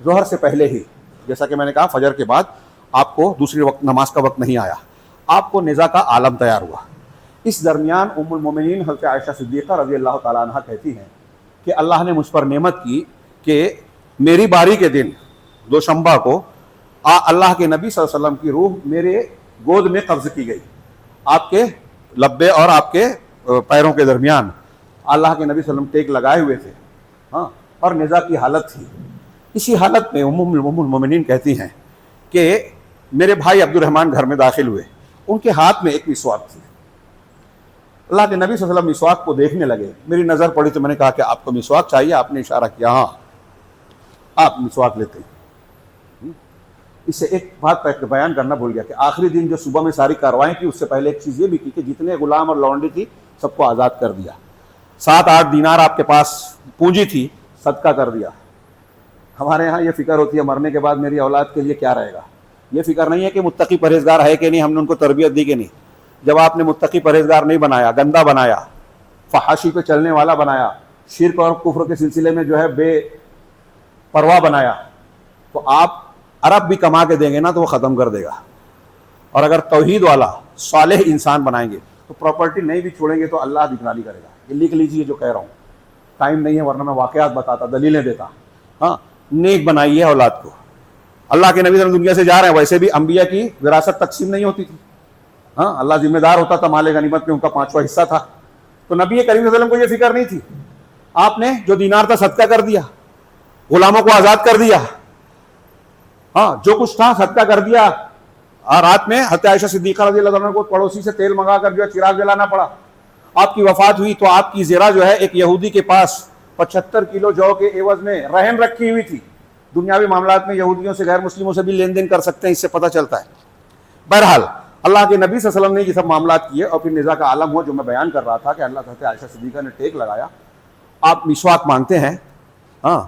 ظہر سے پہلے ہی، جیسا کہ میں نے کہا فجر کے بعد آپ کو دوسری وقت نماز کا وقت نہیں آیا، آپ کو نزاع کا عالم تیار ہوا. اس درمیان ام المومنین حضرت عائشہ صدیقہ رضی اللہ تعالیٰ عنہ کہتی ہیں کہ اللہ نے مجھ پر نعمت کی کہ میری باری کے دن دوشنبہ کو اللہ کے نبی صلی اللہ علیہ وسلم کی روح میرے گود میں قبض کی گئی. آپ کے لبے اور آپ کے پیروں کے درمیان اللہ کے نبی صلی اللہ علیہ وسلم ٹیک لگائے ہوئے تھے، اور نزاع کی حالت تھی. اسی حالت میں ام المومنین کہتی ہیں کہ میرے بھائی عبد الرحمن گھر میں داخل ہوئے، ان کے ہاتھ میں ایک مسواک تھی. اللہ کے نبی صلی اللہ علیہ وسلم مسواک کو دیکھنے لگے. میری نظر پڑی تو میں نے کہا کہ آپ کو مسواک چاہیے؟ آپ نے اشارہ کیا ہاں. آپ مسواک لیتے ہیں. اس سے ایک بات بیان کرنا بھول گیا کہ آخری دن جو صبح میں ساری کارروائیں کی، اس سے پہلے ایک چیز یہ بھی کی کہ جتنے غلام اور لونڈی تھی سب کو آزاد کر دیا. 7-8 دینار آپ کے پاس پونجی تھی، صدقہ کر دیا. ہمارے ہاں یہ فکر ہوتی ہے مرنے کے بعد میری اولاد کے لیے کیا رہے گا. یہ فکر نہیں ہے کہ متقی پرہیزگار ہے کہ نہیں، ہم نے ان کو تربیت دی کہ نہیں. جب آپ نے متقی پرہیزگار نہیں بنایا، گندا بنایا، فحاشی پہ چلنے والا بنایا، شرک اور کفر کے سلسلے میں جو ہے بے پرواہ بنایا، تو آپ عرب بھی کما کے دیں گے نا تو وہ ختم کر دے گا. اور اگر توحید والا صالح انسان بنائیں گے تو پراپرٹی نہیں بھی چھوڑیں گے تو اللہ نگرانی کرے گا. یہ لکھ لیجیے جو کہہ رہا ہوں، ٹائم نہیں ہے ورنہ میں واقعات بتاتا، دلیلیں دیتا. ہاں، نیک بنائیے اولاد کو. اللہ کے نبی صلی اللہ علیہ وسلم دنیا سے جا رہے ہیں، ویسے بھی انبیاء کی وراثت تقسیم نہیں ہوتی تھی. ہاں، اللہ ذمہ دار ہوتا تھا مال غنیمت میں، ان کا 5واں حصہ تھا. تو نبی کریم صلی اللہ علیہ وسلم کو یہ فکر نہیں تھی. آپ نے جو دینار تھا صدقہ کر دیا، غلاموں کو آزاد کر دیا. ہاں، جو کچھ تھا صدقہ کر دیا. اور رات میں حضرت عائشہ صدیقہ رضی اللہ عنہ کو پڑوسی سے تیل منگا کر جو ہے چراغ جلانا پڑا. آپ کی وفات ہوئی تو آپ کی زرہ جو ہے ایک یہودی کے پاس 75 کلو جو کے عوض میں رہن رکھی ہوئی تھی. دنیاوی معاملات میں یہودیوں سے غیر مسلموں سے بھی لین دین کر سکتے ہیں، اس سے پتہ چلتا ہے. بہرحال اللہ کے نبی صلی اللہ علیہ وسلم نے یہ سب معاملات کیے اور پھر نزاع کا عالم ہوا جو میں بیان کر رہا تھا کہ اللہ حضرت عائشہ صدیقہ نے ٹیک لگایا. آپ مسواک مانگتے ہیں. ہاں،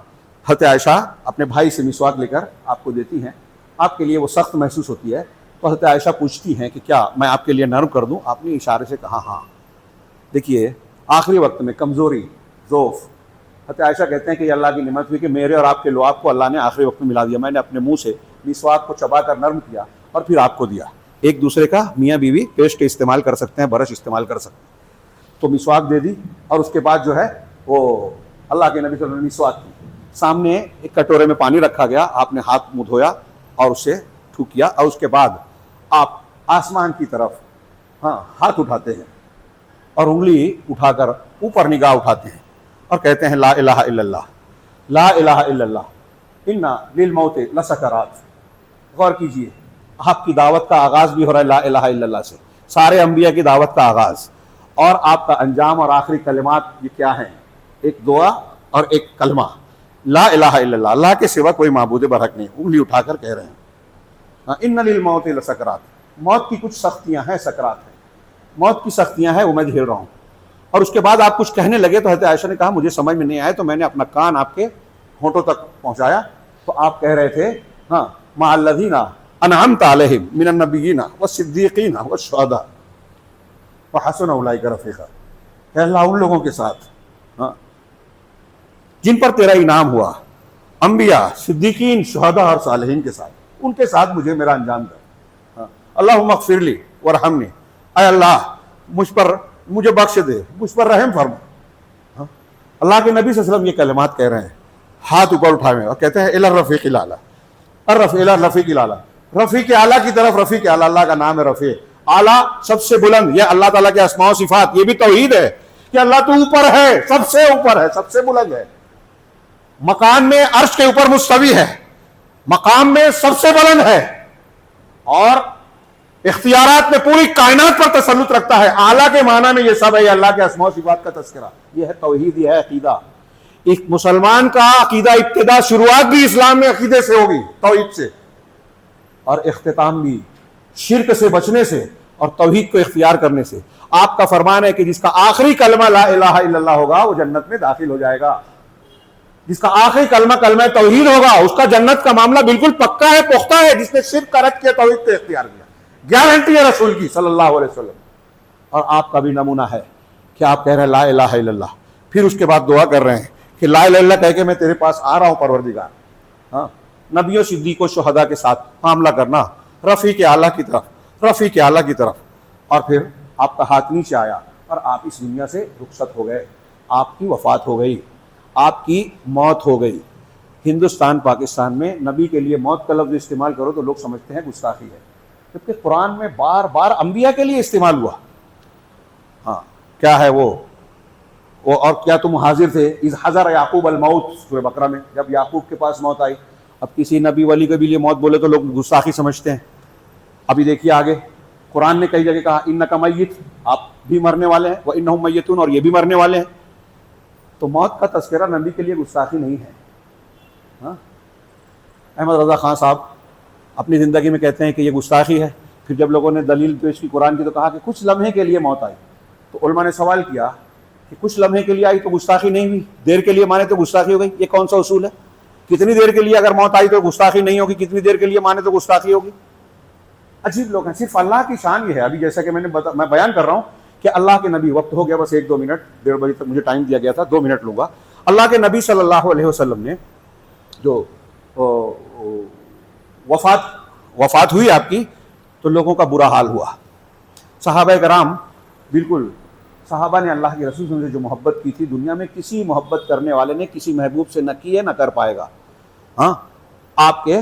حضرت عائشہ اپنے بھائی سے مسواک لے کر آپ کو دیتی ہیں. آپ کے لیے وہ سخت محسوس ہوتی ہے تو حضرت عائشہ پوچھتی ہیں کہ کیا میں آپ کے لیے نرم کر دوں؟ آپ نے اشارے سے کہا ہاں. دیکھیے آخری وقت میں کمزوری، ضعف، حضرت عائشہ کہتے ہیں کہ یہ اللہ کی نعمت ہوئی کہ میرے اور آپ کے لعاب کو اللہ نے آخری وقت میں ملا دیا. میں نے اپنے منہ سے مسواک کو چبا کر نرم کیا اور پھر آپ کو دیا. ایک دوسرے کا میاں بیوی پیسٹ استعمال کر سکتے ہیں، برش استعمال کر سکتے ہیں. تو مسواک دے دی اور اس کے بعد جو ہے وہ اللہ کے نبی صلی اللہ علیہ وسلم نے مسواک کی. سامنے ایک کٹورے میں پانی رکھا گیا، آپ نے ہاتھ منہ دھویا اور اسے تھوک کیا اور اس کے بعد آپ آسمان کی طرف ہاتھ اٹھاتے ہیں اور انگلی اٹھا کر اوپر نگاہ اٹھاتے ہیں اور کہتے ہیں لا الہ الا اللہ، لا الہ الا اللہ، انا للموت لسکرات. غور کیجئے، آپ کی دعوت کا آغاز بھی ہو رہا ہے لا الہ الا اللہ سے. سارے انبیاء کی دعوت کا آغاز اور آپ کا انجام اور آخری کلمات یہ کیا ہیں؟ ایک دعا اور ایک کلمہ، لا الہ الا اللہ، اللہ کے سوا کوئی معبود برحق نہیں. انگلی اٹھا کر کہہ رہے ہیں ان للموت لسکرات. موت کی کچھ سختیاں ہیں، سکرات ہیں، موت کی سختیاں ہیں، وہ میں جھیل رہا ہوں. اور اس کے بعد آپ کچھ کہنے لگے تو حضرت عائشہ نے کہا مجھے سمجھ میں نہیں آئے تو میں نے اپنا کان آپ کے ہونٹوں تک پہنچایا تو آپ کہہ رہے تھے مع الذین انعمت علیہم من النبیین والصدیقین والشہداء وحسن اولئک رفیقا. کہ اللہ ان لوگوں کے ساتھ جن پر تیرا انعام ہوا، انبیاء، صدیقین، شہداء اور صالحین کے ساتھ، ان کے ساتھ مجھے میرا انجام دے. اللہم اغفر لی ورحمنی، اے اللہ مجھے بخش دے، مجھ پر رحم فرما. اللہ کے نبی صلی اللہ علیہ وسلم یہ کلمات کہہ رہے ہیں، ہاتھ اوپر اٹھائے اور کہتے ہیں الی الرفیق الاعلی، الرفیق الاعلی، رفیق اعلیٰ کی طرف. رفیق اعلیٰ، اللہ کا نام ہے رفیق اعلیٰ، سب سے بلند. یہ اللہ تعالیٰ کے اسماء و صفات، یہ بھی توحید ہے کہ اللہ تو اوپر ہے، سب سے اوپر ہے، سب سے بلند ہے. مکان میں عرش کے اوپر مستوی ہے، مقام میں سب سے بلند ہے اور اختیارات میں پوری کائنات پر تسلط رکھتا ہے. اعلیٰ کے معنی میں یہ سب ہے، یہ اللہ کے اسماء و صفات کا تذکرہ. یہ ہے توحید، یہ ہے عقیدہ. ایک مسلمان کا عقیدہ ابتدا، شروعات بھی اسلام میں عقیدے سے ہوگی، توحید سے، اور اختتام بھی شرک سے بچنے سے اور توحید کو اختیار کرنے سے. آپ کا فرمان ہے کہ جس کا آخری کلمہ لا الہ الا اللہ ہوگا وہ جنت میں داخل ہو جائے گا. جس کا آخری کلمہ توحید ہوگا اس کا جنت کا معاملہ بالکل پکا ہے، پختہ ہے. جس نے شرک کا رد کیا، توحید کو اختیار کیا، گارنٹی ہے رسول کی صلی اللہ علیہ وسلم. اور آپ کا بھی نمونہ ہے کہ آپ کہہ رہے ہیں لا الہ الا اللہ، پھر اس کے بعد دعا کر رہے ہیں کہ لا الہ الا اللہ کہہ کے میں تیرے پاس آ رہا ہوں پروردگار. نبیوں، صدیقوں، شہداء کے ساتھ معاملہ کرنا، رفیق اعلیٰ کی طرف، رفیق اعلیٰ کی طرف. اور پھر آپ کا ہاتھ نیچے آیا اور آپ اس دنیا سے رخصت ہو گئے. آپ کی وفات ہو گئی، آپ کی موت ہو گئی. ہندوستان، پاکستان میں نبی کے لیے موت کا لفظ استعمال کرو تو لوگ سمجھتے ہیں گستاخی ہے، جبکہ قرآن میں بار بار انبیاء کے لیے استعمال ہوا. کیا ہے وہ اور کیا تم حاضر تھے اذ حضر یعقوب الموت، سورہ بقرہ میں جب یعقوب کے پاس موت آئی. اب کسی نبی ولی کے بھی لیے موت بولے تو لوگ گستاخی سمجھتے ہیں. ابھی دیکھیے آگے قرآن نے کئی جگہ کہا انک میت، آپ بھی مرنے والے ہیں، وانہم میتون، اور یہ بھی مرنے والے ہیں. تو موت کا تذکرہ نبی کے لیے گستاخی نہیں ہے. احمد رضا خان صاحب اپنی زندگی میں کہتے ہیں کہ یہ گستاخی ہے. پھر جب لوگوں نے دلیل پیش کی قرآن کی تو کہا کہ کچھ لمحے کے لیے موت آئی. تو علماء نے سوال کیا کہ کچھ لمحے کے لیے آئی تو گستاخی نہیں ہوئی, دیر کے لیے مانے تو گستاخی ہو گئی, یہ کون سا اصول ہے؟ کتنی دیر کے لیے اگر موت آئی تو گستاخی نہیں ہوگی, کتنی دیر کے لیے مانے تو گستاخی ہوگی؟ عجیب لوگ ہیں. صرف اللہ کی شان یہ ہے. ابھی جیسا کہ میں بیان کر رہا ہوں کہ اللہ کے نبی, وقت ہو گیا بس 1-2 منٹ, 1:30 بجے تک مجھے ٹائم دیا گیا تھا, 2 منٹ لوں گا. اللہ کے نبی صلی اللہ علیہ وسلم نے جو وفات ہوئی آپ کی تو لوگوں کا برا حال ہوا. صحابہ کرام, بالکل صحابہ نے اللہ کے رسول سے جو محبت کی تھی دنیا میں کسی محبت کرنے والے نے کسی محبوب سے نہ کی ہے نہ کر پائے گا. ہاں, آپ کے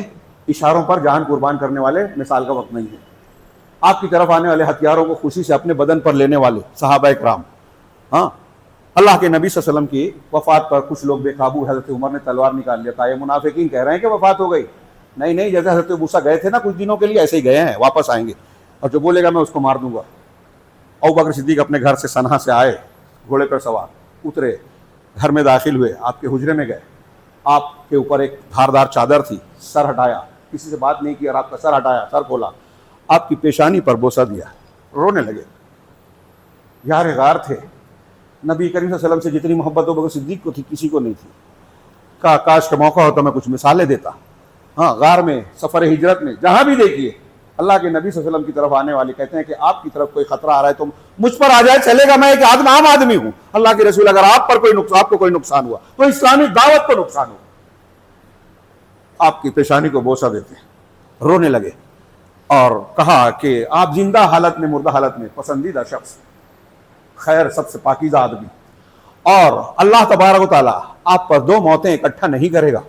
اشاروں پر جان قربان کرنے والے مثال کا وقت نہیں ہے. آپ کی طرف آنے والے ہتھیاروں کو خوشی سے اپنے بدن پر لینے والے صحابہ کرام. ہاں, اللہ کے نبی صلی اللہ علیہ وسلم کی وفات پر کچھ لوگ بے قابو, حضرت عمر نے تلوار نکال لیا تھا. یہ منافقین کہہ رہے ہیں کہ وفات ہو گئی. نہیں, جیسے حضرت موسیٰ گئے تھے نا کچھ دنوں کے لیے, ایسے ہی گئے ہیں, واپس آئیں گے, اور جو بولے گا میں اس کو مار دوں گا. ابوبکر صدیق اپنے گھر سے سنہا سے آئے, گھوڑے پر سوار اترے, گھر میں داخل ہوئے, آپ کے حجرے میں گئے. آپ کے اوپر ایک دھاردار چادر تھی, سر ہٹایا, کسی سے بات نہیں کی اور آپ کا سر ہٹایا, سر کھولا, آپ کی پیشانی پر بوسہ دیا, رونے لگے. یار غار تھے, نبی کریم صلی اللہ علیہ وسلم سے جتنی محبت ابوبکر صدیق کو تھی کسی کو نہیں تھی. کاش کا موقع ہوتا میں کچھ مثالیں دیتا. ہاں, غار میں, سفر ہجرت میں, جہاں بھی دیکھیے اللہ کے نبی صلی اللہ علیہ وسلم کی طرف آنے والے کہتے ہیں کہ آپ کی طرف کوئی خطرہ آ رہا ہے تو مجھ پر آ جائے, چلے گا, میں ایک عام آدمی ہوں. اللہ کے رسول, اگر آپ کو کوئی نقصان ہوا تو اسلامی دعوت کو نقصان ہوا. آپ کی پیشانی کو بوسہ دیتے, رونے لگے اور کہا کہ آپ زندہ حالت میں مردہ حالت میں پسندیدہ شخص, خیر سب سے پاکیزہ آدمی, اور اللہ تبارک و تعالیٰ آپ پر 2 موتیں اکٹھا نہیں کرے گا.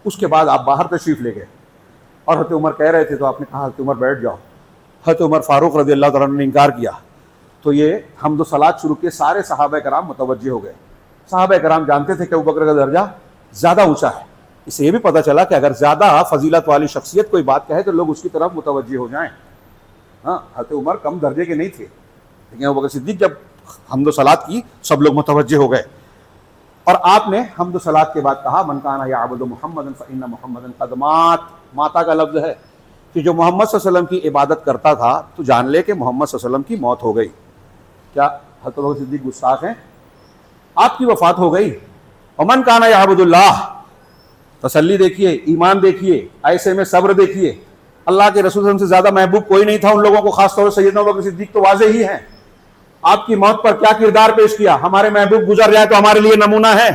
اس کے بعد آپ باہر تشریف لے گئے اور حضرت عمر کہہ رہے تھے تو آپ نے کہا حضرت عمر بیٹھ جاؤ. حضرت عمر فاروق رضی اللہ تعالیٰ نے انکار کیا تو یہ حمد و صلات شروع کیے. سارے صحابہ کرام متوجہ ہو گئے. صحابہ کرام جانتے تھے کہ ابوبکر کا درجہ زیادہ اونچا ہے. اس سے یہ بھی پتہ چلا کہ اگر زیادہ فضیلت والی شخصیت کوئی بات کہے تو لوگ اس کی طرف متوجہ ہو جائیں. ہاں, حضرت عمر کم درجے کے نہیں تھے, لیکن ابوبکر صدیق جب حمد و صلات کی سب لوگ متوجہ ہو گئے. اور آپ نے حمد و صلات کے بعد کہا من کان یعبد محمدا فإن محمدا قد مات. ماتا کا لفظ ہے کہ جو محمد صلی اللہ علیہ وسلم کی عبادت کرتا تھا تو جان لے کہ محمد صلی اللہ علیہ وسلم کی موت ہو گئی. کیا حضرت ابوبکر صدیق گستاخ ہیں؟ آپ کی وفات ہو گئی. ومن کان یعبد اللہ, تسلی دیکھیے, ایمان دیکھیے, ایسے میں صبر دیکھیے. اللہ کے رسول صلی اللہ علیہ وسلم سے زیادہ محبوب کوئی نہیں تھا ان لوگوں کو, خاص طور سے سیدنا ابوبکر صدیق تو واضح ہی ہیں. آپ کی موت پر کیا کردار پیش کیا, ہمارے محبوب گزر جائے تو ہمارے لیے نمونہ ہے.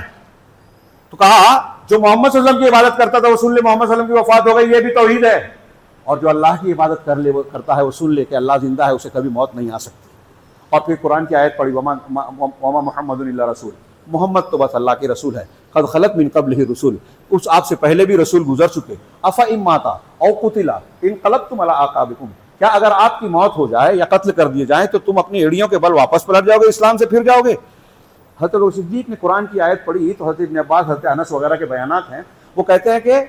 تو کہا جو محمد صلی اللہ علیہ وسلم کی عبادت کرتا تھا وہ سن لے محمد صلی اللہ علیہ وسلم کی وفات ہو گئی, یہ بھی توحید ہے. اور جو اللہ کی عبادت کرتا ہے وہ سن لے کہ اللہ زندہ ہے, اسے کبھی موت نہیں آ سکتی. اور پھر قرآن کی آیت پڑھی وما محمد الا رسول, محمد تو بس اللہ کے رسول ہے. قد خلت من قبلہ رسول, اس آپ سے پہلے بھی رسول گزر چکے. افإن مات او قتل انقلبتم علی اعقابکم, کیا اگر آپ کی موت ہو جائے یا قتل کر دیے جائیں تو تم اپنی ایڑیوں کے بل واپس پلٹ جاؤ گے, اسلام سے پھر جاؤ گے؟ حضرت ابو صدیق نے قرآن کی آیت پڑھی تو حضرت ابن عباس, حضرت انس وغیرہ کے بیانات ہیں, وہ کہتے ہیں کہ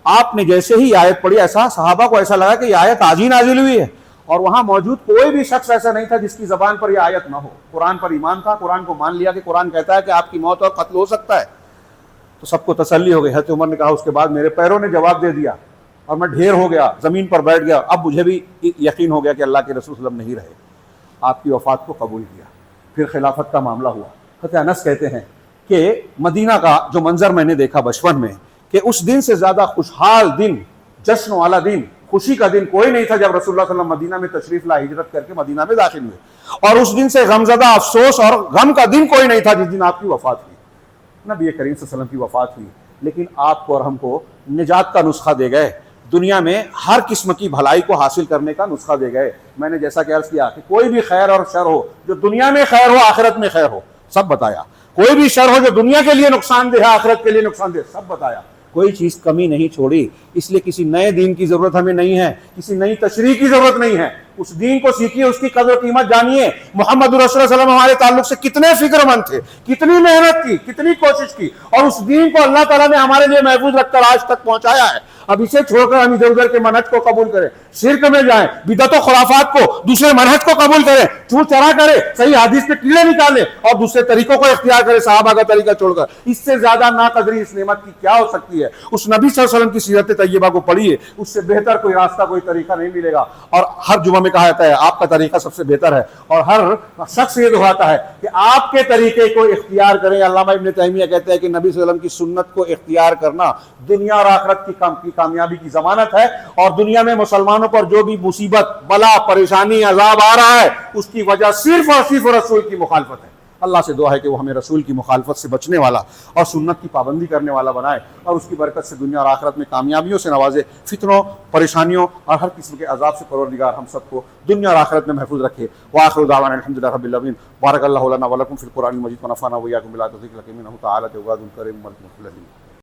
آپ نے جیسے ہی آیت پڑھی ایسا صحابہ کو ایسا لگا کہ یہ آیت آج ہی نازل ہوئی ہے, اور وہاں موجود کوئی بھی شخص ایسا نہیں تھا جس کی زبان پر یہ آیت نہ ہو. قرآن پر ایمان تھا, قرآن کو مان لیا کہ قرآن کہتا ہے کہ آپ کی موت اور قتل ہو سکتا ہے. تو سب کو تسلی ہو گئی. حضرت عمر نے کہا اس کے بعد میرے پیروں نے جواب دے دیا اور میں ڈھیر ہو گیا, زمین پر بیٹھ گیا. اب مجھے بھی یقین ہو گیا کہ اللہ کے رسول صلی اللہ علیہ وسلم نہیں رہے. آپ کی وفات کو قبول کیا. پھر خلافت کا معاملہ ہوا. حضرت انس کہتے ہیں کہ مدینہ کا جو منظر میں نے دیکھا بچپن میں, کہ اس دن سے زیادہ خوشحال دن, جشن والا دن, خوشی کا دن کوئی نہیں تھا جب رسول اللہ صلی اللہ علیہ وسلم مدینہ میں تشریف لائے, ہجرت کر کے مدینہ میں داخل ہوئے. اور اس دن سے غمزدہ, افسوس اور غم کا دن کوئی نہیں تھا جس دن آپ کی وفات ہوئی. نبی کریم صلی اللہ علیہ وسلم کی وفات ہوئی, لیکن آپ کو اور ہم کو نجات کا نسخہ دے گئے, دنیا میں ہر قسم کی بھلائی کو حاصل کرنے کا نسخہ دے گئے. میں نے جیسا کہ عرض کیا کہ کوئی بھی خیر اور شر ہو, جو دنیا میں خیر ہو آخرت میں خیر ہو, سب بتایا. کوئی بھی شر ہو جو دنیا کے لیے نقصان دہ ہے آخرت کے لیے نقصان دہ, سب بتایا. کوئی چیز کمی نہیں چھوڑی. اس لیے کسی نئے دین کی ضرورت ہمیں نہیں ہے, کسی نئی تشریح کی ضرورت نہیں ہے. اس دین کو سیکھیے، اس کی قدر و قیمت جانیے۔ محمد رسول اللہ صلی اللہ علیہ وسلم ہمارے تعلق سے کتنے فکر مند تھے، کتنی محنت کی، کتنی کوشش کی، اور اس دین کو اللہ تعالیٰ نے ہمارے لیے محفوظ رکھ کر آج تک پہنچایا ہے۔ اب اسے چھوڑ کر ہم ادھر ادھر کے منہج کو قبول کریں، شرک میں جائیں، بدعت و خرافات کو، دوسرے منہج کو قبول کریں، چور چرا کریں، صحیح حدیث کے کیڑے نکالیں اور دوسرے طریقوں کو اختیار کریں صحابہ کا طریقہ چھوڑ کر، اس سے زیادہ ناقدری اس نعمت کی کیا ہو سکتی ہے؟ اس نبی صلی اللہ علیہ وسلم کی سیرت طیبہ کو پڑھیے، اس سے بہتر کوئی راستہ، کوئی طریقہ نہیں ملے گا۔ اور ہر جمعہ میں کہا جاتا ہے آپ کا طریقہ سب سے بہتر ہے، اور ہر شخص یہ دہراتا ہے کہ آپ کے طریقے کو اختیار کریں۔ علامہ ابن تیمیہ کہتے ہیں کہ نبی صلی اللہ علیہ وسلم کی سنت کو اختیار کرنا دنیا اور آخرت کی کامیابی کی ضمانت ہے، اور دنیا میں مسلمانوں پر جو بھی مصیبت، بلا، پریشانی، عذاب آ رہا ہے، اس کی وجہ صرف اور صرف رسول کی مخالفت ہے۔ اللہ سے دعا ہے کہ وہ ہمیں رسول کی مخالفت سے بچنے والا اور سنت کی پابندی کرنے والا بنائے، اور اس کی برکت سے دنیا اور آخرت میں کامیابیوں سے نوازے، فتنوں، پریشانیوں اور ہر قسم کے عذاب سے پروردگار ہم سب کو دنیا اور آخرت میں محفوظ رکھے۔ وآخر دعوانا الحمدللہ رب العالمین۔ بارک اللہ لنا ولکم فی القرآن المجید ونفعنا وإیاکم بالآیات والذکر الحکیم، انہ تعالی جواد کریم مجید۔